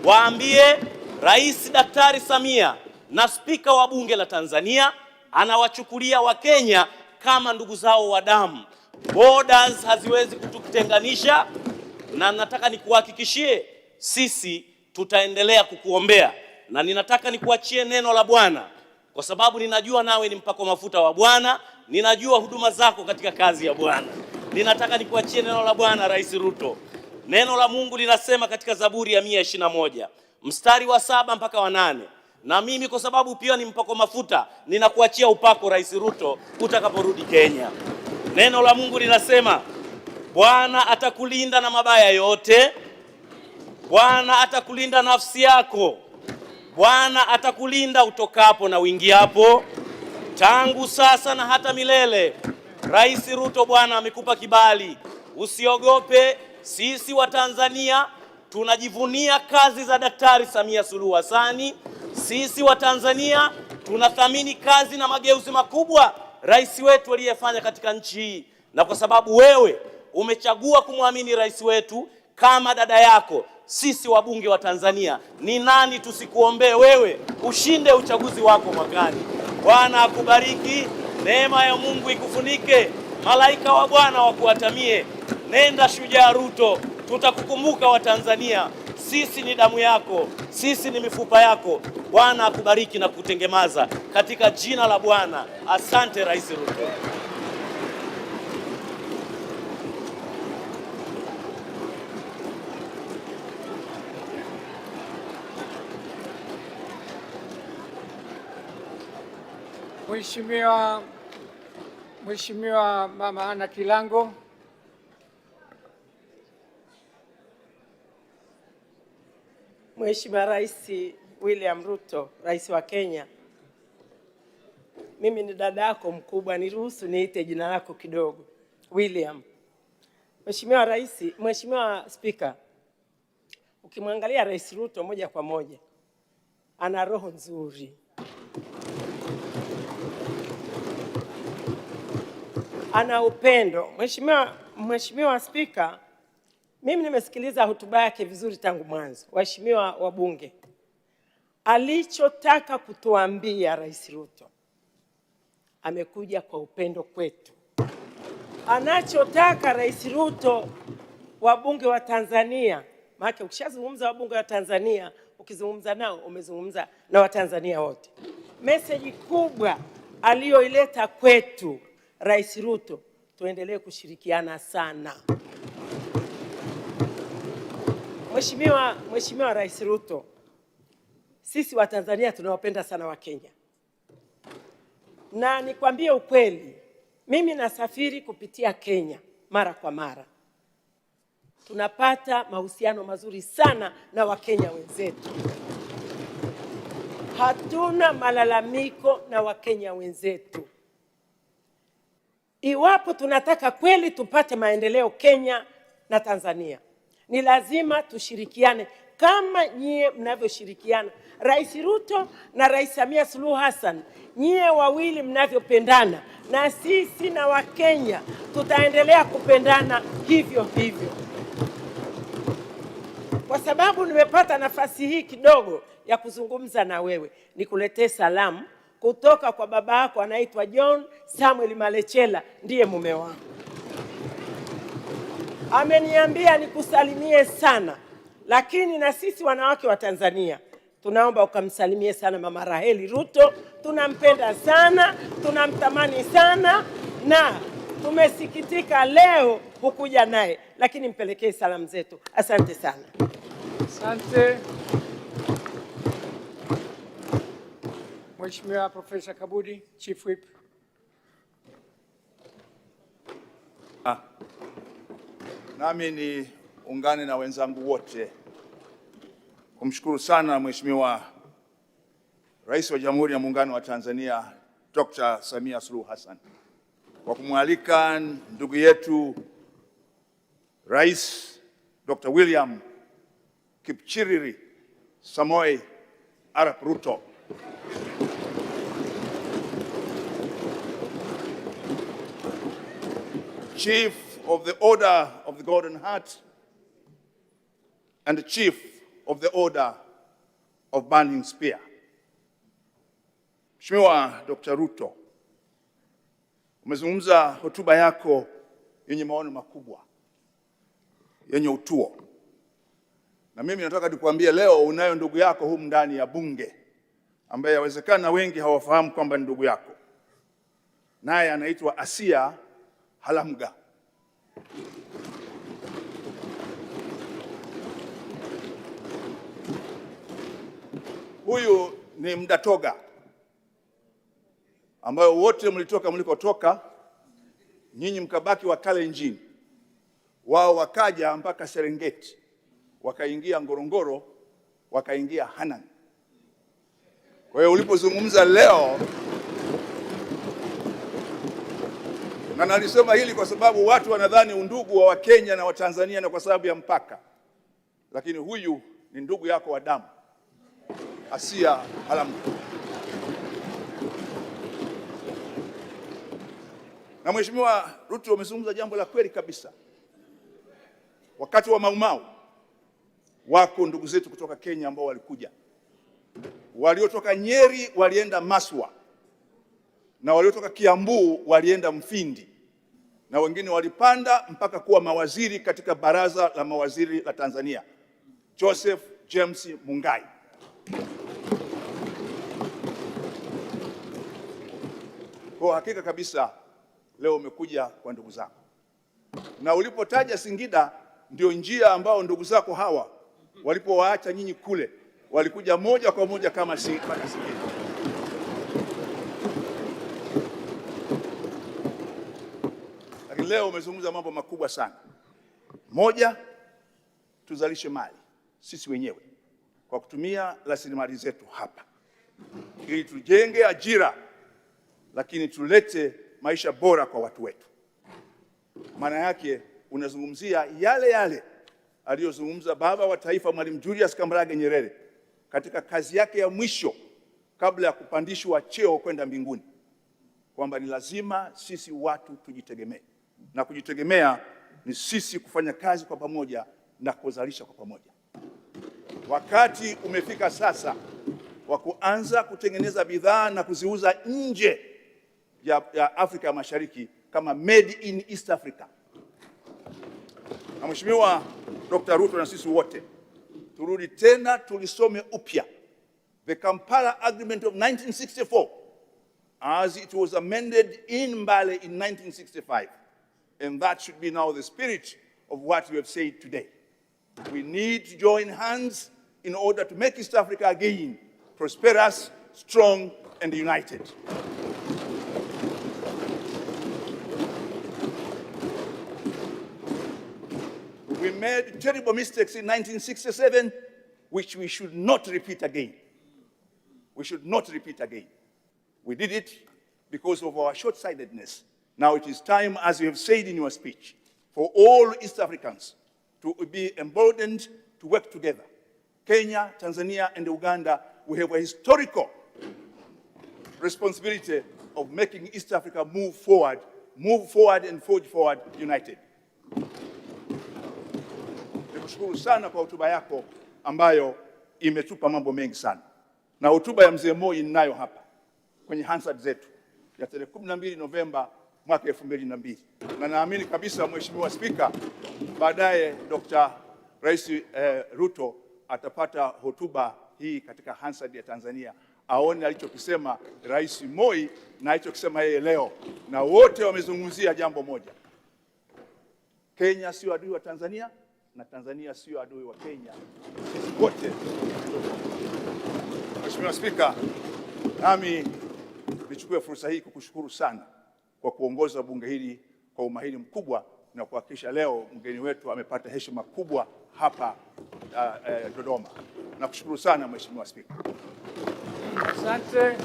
waambie Rais Daktari Samia na spika wa bunge la Tanzania anawachukulia Wakenya kama ndugu zao wa damu. Borders haziwezi kututenganisha, na nataka nikuhakikishie sisi tutaendelea kukuombea, na ninataka nikuachie neno la Bwana kwa sababu ninajua nawe ni mpako mafuta wa Bwana, ninajua huduma zako katika kazi ya Bwana. Ninataka nikuachie neno la Bwana Rais Ruto. Neno la Mungu linasema katika Zaburi ya 121 mstari wa 7 mpaka wa 8, na mimi kwa sababu pia ni mpako mafuta ninakuachia upako Rais Ruto utakaporudi Kenya. Neno la Mungu linasema Bwana atakulinda na mabaya yote, Bwana atakulinda nafsi yako, Bwana atakulinda utokapo na uingiapo, tangu sasa na hata milele. Rais Ruto, Bwana amekupa kibali, usiogope. Sisi wa Tanzania tunajivunia kazi za Daktari Samia Suluhu Hassan. Sisi wa Tanzania tunathamini kazi na mageuzi makubwa rais wetu aliyefanya katika nchi hii, na kwa sababu wewe umechagua kumwamini rais wetu kama dada yako, sisi wabunge wa Tanzania, ni nani tusikuombee wewe ushinde uchaguzi wako mwakani. Bwana akubariki, neema ya Mungu ikufunike, malaika wa Bwana wakuatamie. Nenda shujaa Ruto, tutakukumbuka wa Tanzania. Sisi ni damu yako, sisi ni mifupa yako. Bwana akubariki na kutengemaza katika jina la Bwana. Asante Rais Ruto. Mheshimiwa Mama Ana Kilango. Mheshimiwa Rais William Ruto, Rais wa Kenya. Mimi ni dada yako mkubwa, niruhusu niite jina lako kidogo, William. Mheshimiwa Rais, Mheshimiwa Spika, ukimwangalia Rais Ruto moja kwa moja, ana roho nzuri. Ana upendo. Mheshimiwa Spika, mimi nimesikiliza hotuba yake vizuri tangu mwanzo. Waheshimiwa wabunge, alichotaka kutuambia Rais Ruto, amekuja kwa upendo kwetu. Anachotaka Rais Ruto, wabunge wa Tanzania, maana ukishazungumza wabunge wa Tanzania, ukizungumza nao umezungumza na Watanzania wote. Message kubwa aliyoileta kwetu Rais Ruto, tuendelee kushirikiana sana. Mheshimiwa Rais Ruto, sisi wa Tanzania tunawapenda sana wa Kenya. Na nikwambie ukweli, mimi nasafiri kupitia Kenya mara kwa mara. Tunapata mahusiano mazuri sana na Wakenya wenzetu. Hatuna malalamiko na Wakenya wenzetu. Iwapo tunataka kweli tupate maendeleo Kenya na Tanzania, ni lazima tushirikiane kama nyie mnavyoshirikiana. Rais Ruto na Rais Samia Suluhu Hassan, nyie wawili mnavyopendana, na sisi na Wakenya tutaendelea kupendana hivyo hivyo. Kwa sababu nimepata nafasi hii kidogo ya kuzungumza na wewe, nikuletee salamu kutoka kwa baba yako anaitwa John Samuel Malechela, ndiye mume wangu. Ameniambia nikusalimie sana, lakini na sisi wanawake wa Tanzania tunaomba ukamsalimie sana Mama Raheli Ruto. Tunampenda sana, tunamtamani sana, na tumesikitika leo hukuja naye, lakini mpelekee salamu zetu. Asante sana. Asante. Mheshimiwa Profesa Kabudi, Chief Whip. Nami ni ungane na wenzangu wote kumshukuru sana Mheshimiwa Rais wa Jamhuri ya Muungano wa Tanzania Dr. Samia Suluhu Hassan kwa kumwalika ndugu yetu Rais Dr. William Kipchiriri Samoei Arap Ruto Chief of the Order of the Golden Heart and the Chief of the Order of Burning Spear. Mheshimiwa Dr. Ruto, umezungumza hotuba yako yenye maono makubwa, yenye utuo. Na mimi nataka nikuambie leo unayo ndugu yako humu ndani ya Bunge ambaye yawezekana wengi hawafahamu kwamba ni ndugu yako. Naye anaitwa Asia Halamga. Huyu ni Mdatoga ambayo wote mlitoka mlikotoka, nyinyi mkabaki wa Kalenjin, wao wakaja mpaka Serengeti, wakaingia Ngorongoro, wakaingia Hanang. Kwa hiyo ulipozungumza leo, na nalisema hili kwa sababu watu wanadhani undugu wa Wakenya na Watanzania na kwa sababu ya mpaka, lakini huyu ni ndugu yako wa damu, Asia Halamga. Na Mheshimiwa Ruto amezungumza jambo la kweli kabisa. Wakati wa Maumau wako ndugu zetu kutoka Kenya ambao walikuja. Waliotoka Nyeri walienda Maswa, na waliotoka Kiambu walienda Mfindi, na wengine walipanda mpaka kuwa mawaziri katika baraza la mawaziri la Tanzania. Joseph James Mungai. Kwa hakika kabisa leo umekuja kwa ndugu zako, na ulipotaja Singida ndio njia ambao ndugu zako hawa walipowaacha nyinyi kule walikuja moja kwa moja kama Singida. Lakini leo umezungumza mambo makubwa sana. Moja, tuzalishe mali sisi wenyewe kwa kutumia rasilimali zetu hapa ili tujenge ajira, lakini tulete maisha bora kwa watu wetu. Maana yake unazungumzia yale yale aliyozungumza baba wa taifa Mwalimu Julius Kambarage Nyerere katika kazi yake ya mwisho kabla ya kupandishwa cheo kwenda mbinguni, kwamba ni lazima sisi watu tujitegemee, na kujitegemea ni sisi kufanya kazi kwa pamoja na kuzalisha kwa pamoja. Wakati umefika sasa wa kuanza kutengeneza bidhaa na kuziuza nje ya Afrika ya Mashariki kama made in East Africa. Na Mheshimiwa Dr. Ruto na sisi wote turudi tena tulisome upya the Kampala Agreement of 1964 as it was amended in Mbale in 1965, and that should be now the spirit of what we have said today. We need to join hands in order to make East Africa again prosperous, strong, and united. We made terrible mistakes in 1967, which we should not repeat again. We should not repeat again. We did it because of our short-sightedness. Now it is time, as you have said in your speech, for all East Africans to be emboldened to work together. Kenya, Tanzania, and Uganda, we have a historical responsibility of making East Africa move forward and forge forward united. Nikushukuru sana kwa hotuba yako ambayo imetupa mambo mengi sana. Na hotuba ya mzee Moi ninayo hapa kwenye Hansard zetu ya tarehe 12 Novemba mwaka 2002. Na naamini kabisa Mheshimiwa Spika, baadaye Dr. Rais Ruto atapata hotuba hii katika Hansard ya Tanzania, aone alichokisema Rais Moi na alichokisema yeye leo, na wote wamezungumzia jambo moja. Kenya sio adui wa Tanzania na Tanzania sio adui wa Kenya. Sisi wote. Mheshimiwa Spika, nami nichukue fursa hii kukushukuru sana kwa kuongoza bunge hili kwa umahiri mkubwa na kuhakikisha leo mgeni wetu amepata heshima kubwa hapa Dodoma. Nakushukuru sana Mheshimiwa Spika. Asante.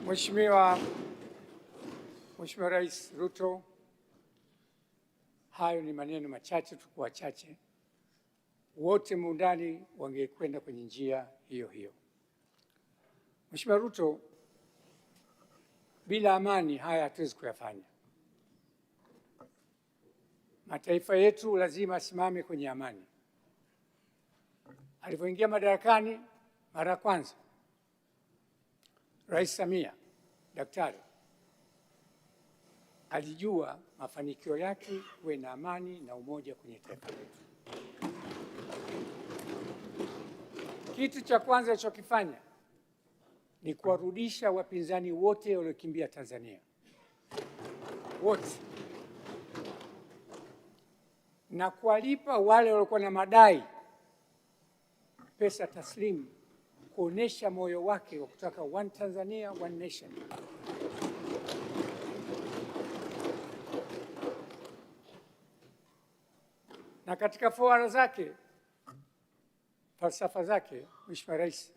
Mheshimiwa Rais Ruto, hayo ni maneno machache tu, kwa chache. Wote muundani wangekwenda kwenye njia hiyo hiyo. Mheshimiwa Ruto, bila amani haya hatuwezi kuyafanya. Mataifa yetu lazima asimame kwenye amani. Alipoingia madarakani mara ya kwanza, Rais Samia Daktari alijua mafanikio yake kuwe na amani na umoja kwenye taifa letu. Kitu cha kwanza alichokifanya ni kuwarudisha wapinzani wote waliokimbia Tanzania, wote, na kuwalipa wale waliokuwa na madai pesa taslimu, kuonesha moyo wake wa kutaka one Tanzania, one nation. Na katika fora zake, falsafa zake, Mheshimiwa Rais,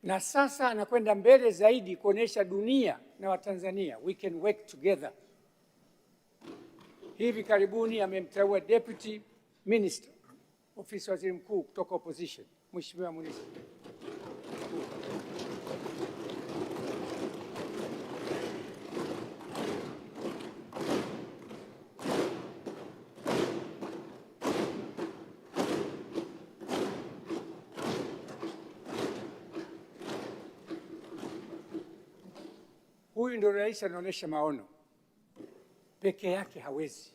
na sasa anakwenda mbele zaidi kuonesha dunia na Watanzania, we can work together. hivi karibuni amemteua Deputy Minister, ofisi ya waziri mkuu kutoka opposition, Mheshimiwa Munisi. Huyu ndio rais anaonyesha maono. Peke yake hawezi.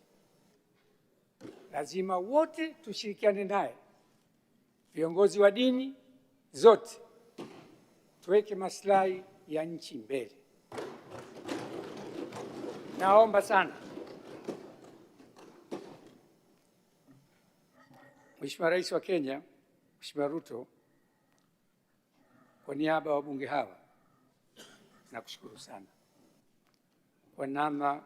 Lazima wote tushirikiane naye. Viongozi wa dini zote tuweke maslahi ya nchi mbele. Naomba sana Mheshimiwa Rais wa Kenya, Mheshimiwa Ruto, kwa niaba ya wabunge hawa nakushukuru sana kwa namna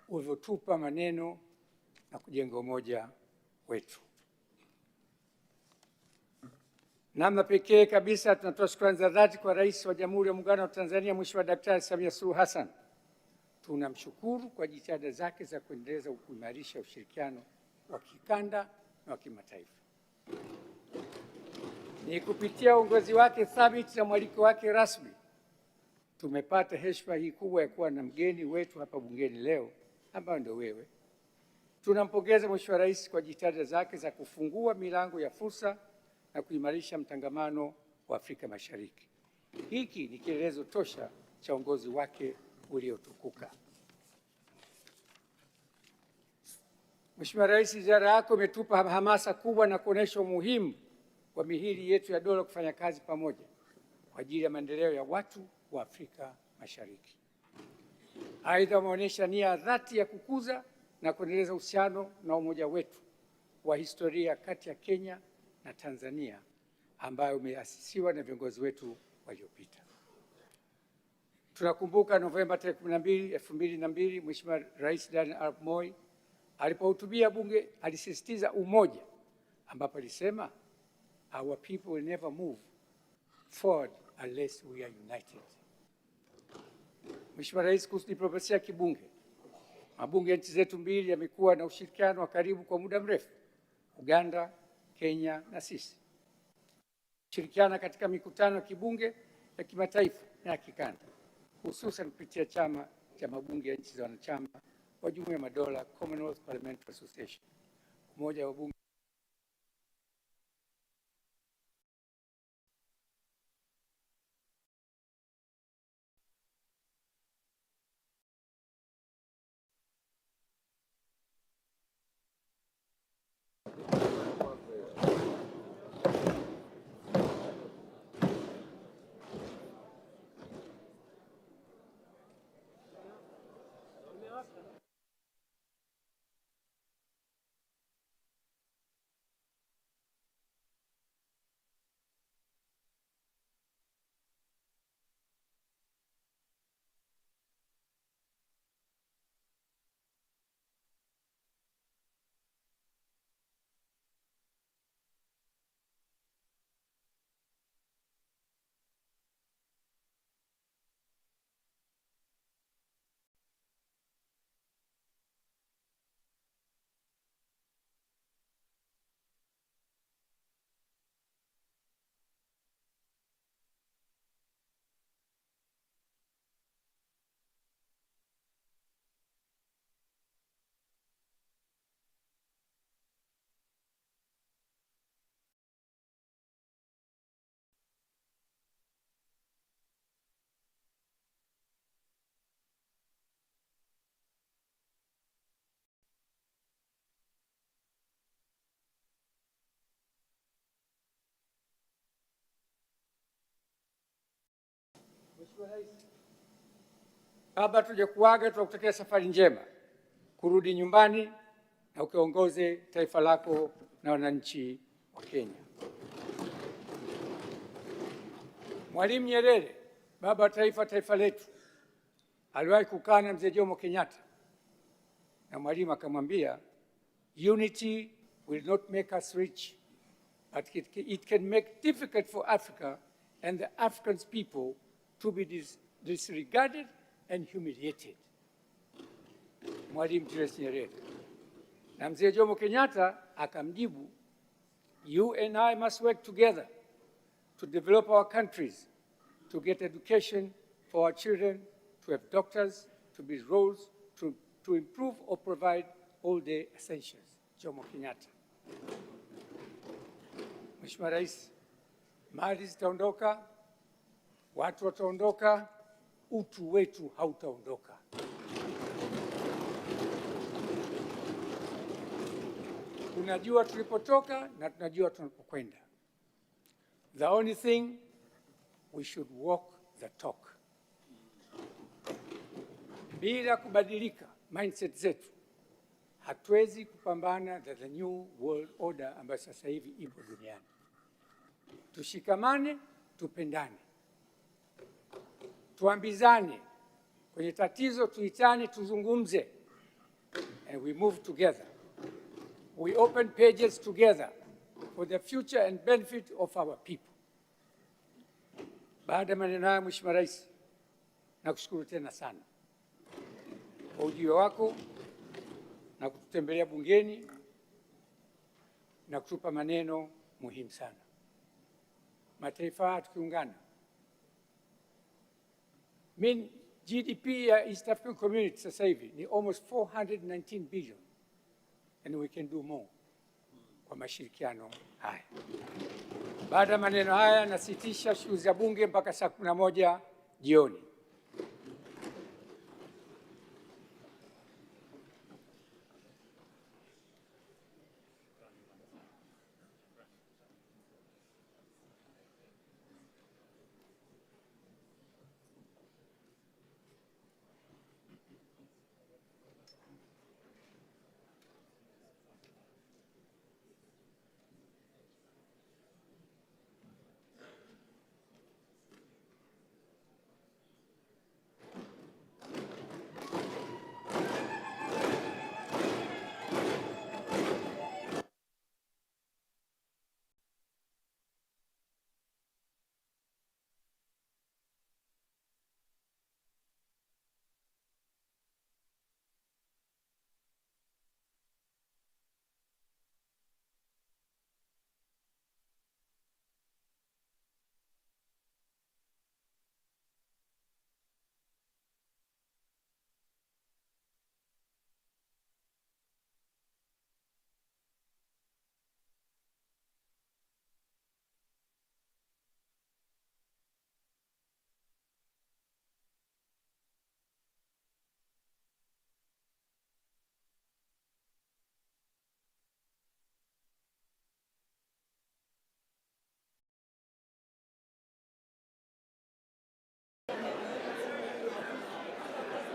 ulivyotupa maneno na kujenga umoja wetu. Namna pekee kabisa tunatoa shukrani za dhati kwa Rais wa Jamhuri ya Muungano wa Tanzania, Mheshimiwa Daktari Samia Suluhu Hassan. Tunamshukuru kwa jitihada zake za kuendeleza kuimarisha ushirikiano wa kikanda na wa kimataifa. Ni kupitia uongozi wake thabiti na mwaliko wake rasmi tumepata heshima hii kubwa ya kuwa na mgeni wetu hapa bungeni leo, ambao ndio wewe. Tunampongeza Mheshimiwa Rais kwa jitihada zake za kufungua milango ya fursa na kuimarisha mtangamano wa Afrika Mashariki. Hiki ni kielelezo tosha cha uongozi wake uliotukuka. Mheshimiwa Rais, ziara yako imetupa hamasa kubwa na kuonesha umuhimu wa mihimili yetu ya dola kufanya kazi pamoja kwa ajili ya maendeleo ya watu wa Afrika Mashariki. Aidha, umeonyesha nia dhati ya kukuza na kuendeleza uhusiano na umoja wetu wa historia kati ya Kenya na Tanzania ambayo umeasisiwa na viongozi wetu waliopita. Tunakumbuka Novemba 12, 2002, Mheshimiwa Rais Daniel Arap Moi alipohutubia bunge alisisitiza umoja, ambapo alisema our people will never move forward unless we are united. Mheshimiwa Rais, kuhusu diplomasia ya kibunge, mabunge ya nchi zetu mbili yamekuwa na ushirikiano wa karibu kwa muda mrefu. Uganda, Kenya na sisi shirikiana katika mikutano ya kibunge ya kimataifa na ya kikanda, hususan kupitia chama cha mabunge ya nchi za wanachama wa Jumuiya ya Madola, Commonwealth Parliamentary Association, umoja wa bunge. Kabla tujakuaga, tunakutakia safari njema kurudi nyumbani na ukiongoze taifa lako na wananchi wa Kenya. Mwalimu Nyerere, baba wa taifa, taifa letu, aliwahi kukaa na mzee Jomo Kenyatta na Mwalimu akamwambia, unity will not make us rich, but it can make difficult for Africa and the African people to be disregarded and humiliated. Mwalimu Julius Nyerere. Na mzee Jomo Kenyatta akamjibu, you and I must work together to develop our countries, to get education for our children, to have doctors, to build roads, to improve or provide all the essentials. Jomo Kenyatta. Mheshimiwa Rais, mali zitaondoka, watu wataondoka, utu wetu hautaondoka. Tunajua tulipotoka na tunajua tunapokwenda. The only thing, we should walk the talk. Bila kubadilika mindset zetu, hatuwezi kupambana na the new world order ambayo sasa hivi ipo duniani. Tushikamane, tupendane, tuambizane, kwenye tatizo tuitane, tuzungumze, and we move together. We open pages together for the future and benefit of our people. Baada ya maneno haya, Mheshimiwa Rais, nakushukuru tena sana kwa ujio wako na kututembelea bungeni na kutupa maneno muhimu sana. Mataifa haya tukiungana, GDP ya East African Community sasa hivi ni almost 419 billion, and we can do more kwa mashirikiano haya. Baada ya maneno haya, nasitisha shughuli za bunge mpaka saa 11 jioni.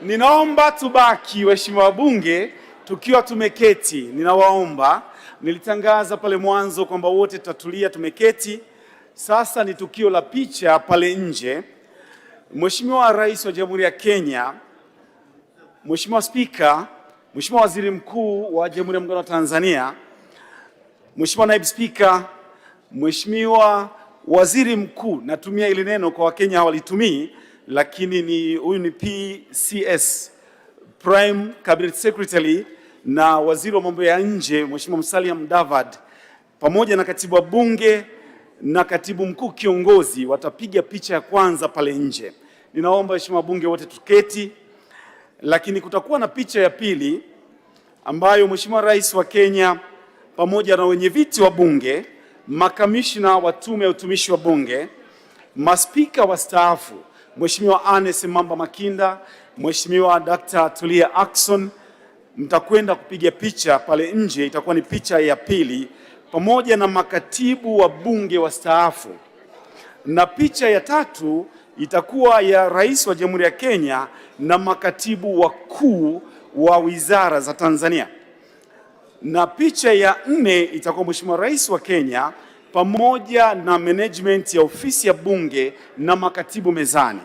Ninaomba tubaki, waheshimiwa wabunge, tukiwa tumeketi. Ninawaomba, nilitangaza pale mwanzo kwamba wote tutatulia tumeketi. Sasa ni tukio la picha pale nje. Mheshimiwa Rais wa Jamhuri ya Kenya, Mheshimiwa Spika, Mheshimiwa Waziri Mkuu wa Jamhuri ya Muungano wa Tanzania, Mheshimiwa Naibu Spika, Mheshimiwa Waziri Mkuu, natumia ile neno kwa Wakenya hawalitumii, lakini huyu ni PCS, Prime Cabinet Secretary, na Waziri wa Mambo ya Nje Mheshimiwa Musalia Mudavadi, pamoja na Katibu wa Bunge na Katibu Mkuu kiongozi watapiga picha ya kwanza pale nje. Ninaomba waheshimiwa wabunge wote tuketi, lakini kutakuwa na picha ya pili ambayo Mheshimiwa Rais wa Kenya pamoja na wenyeviti wa bunge, makamishna wa Tume ya Utumishi wa Bunge, maspika wastaafu Mheshimiwa Ernest Mamba Makinda, Mheshimiwa Dr. Tulia Ackson, mtakwenda kupiga picha pale nje. Itakuwa ni picha ya pili, pamoja na makatibu wa bunge wastaafu, na picha ya tatu itakuwa ya Rais wa Jamhuri ya Kenya na makatibu wakuu wa wizara za Tanzania, na picha ya nne itakuwa Mheshimiwa Rais wa Kenya pamoja na management ya ofisi ya bunge na makatibu mezani,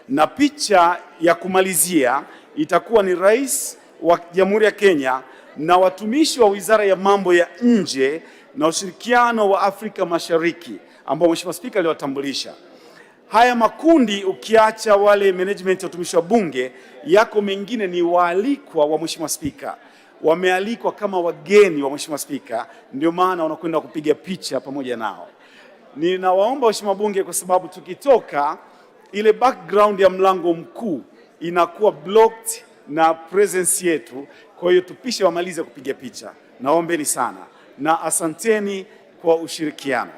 na picha ya kumalizia itakuwa ni Rais wa Jamhuri ya Kenya na watumishi wa Wizara ya Mambo ya Nje na Ushirikiano wa Afrika Mashariki ambao Mheshimiwa Spika aliwatambulisha. Haya makundi ukiacha wale management ya utumishi wa Bunge, yako mengine ni waalikwa wa Mheshimiwa Spika. Wamealikwa kama wageni wa Mheshimiwa Spika, ndio maana wanakwenda kupiga picha pamoja nao. Ninawaomba Mheshimiwa Bunge, kwa sababu tukitoka ile background ya mlango mkuu inakuwa blocked na presence yetu, kwa hiyo tupishe wamalize kupiga picha. Naombeni sana na asanteni kwa ushirikiano.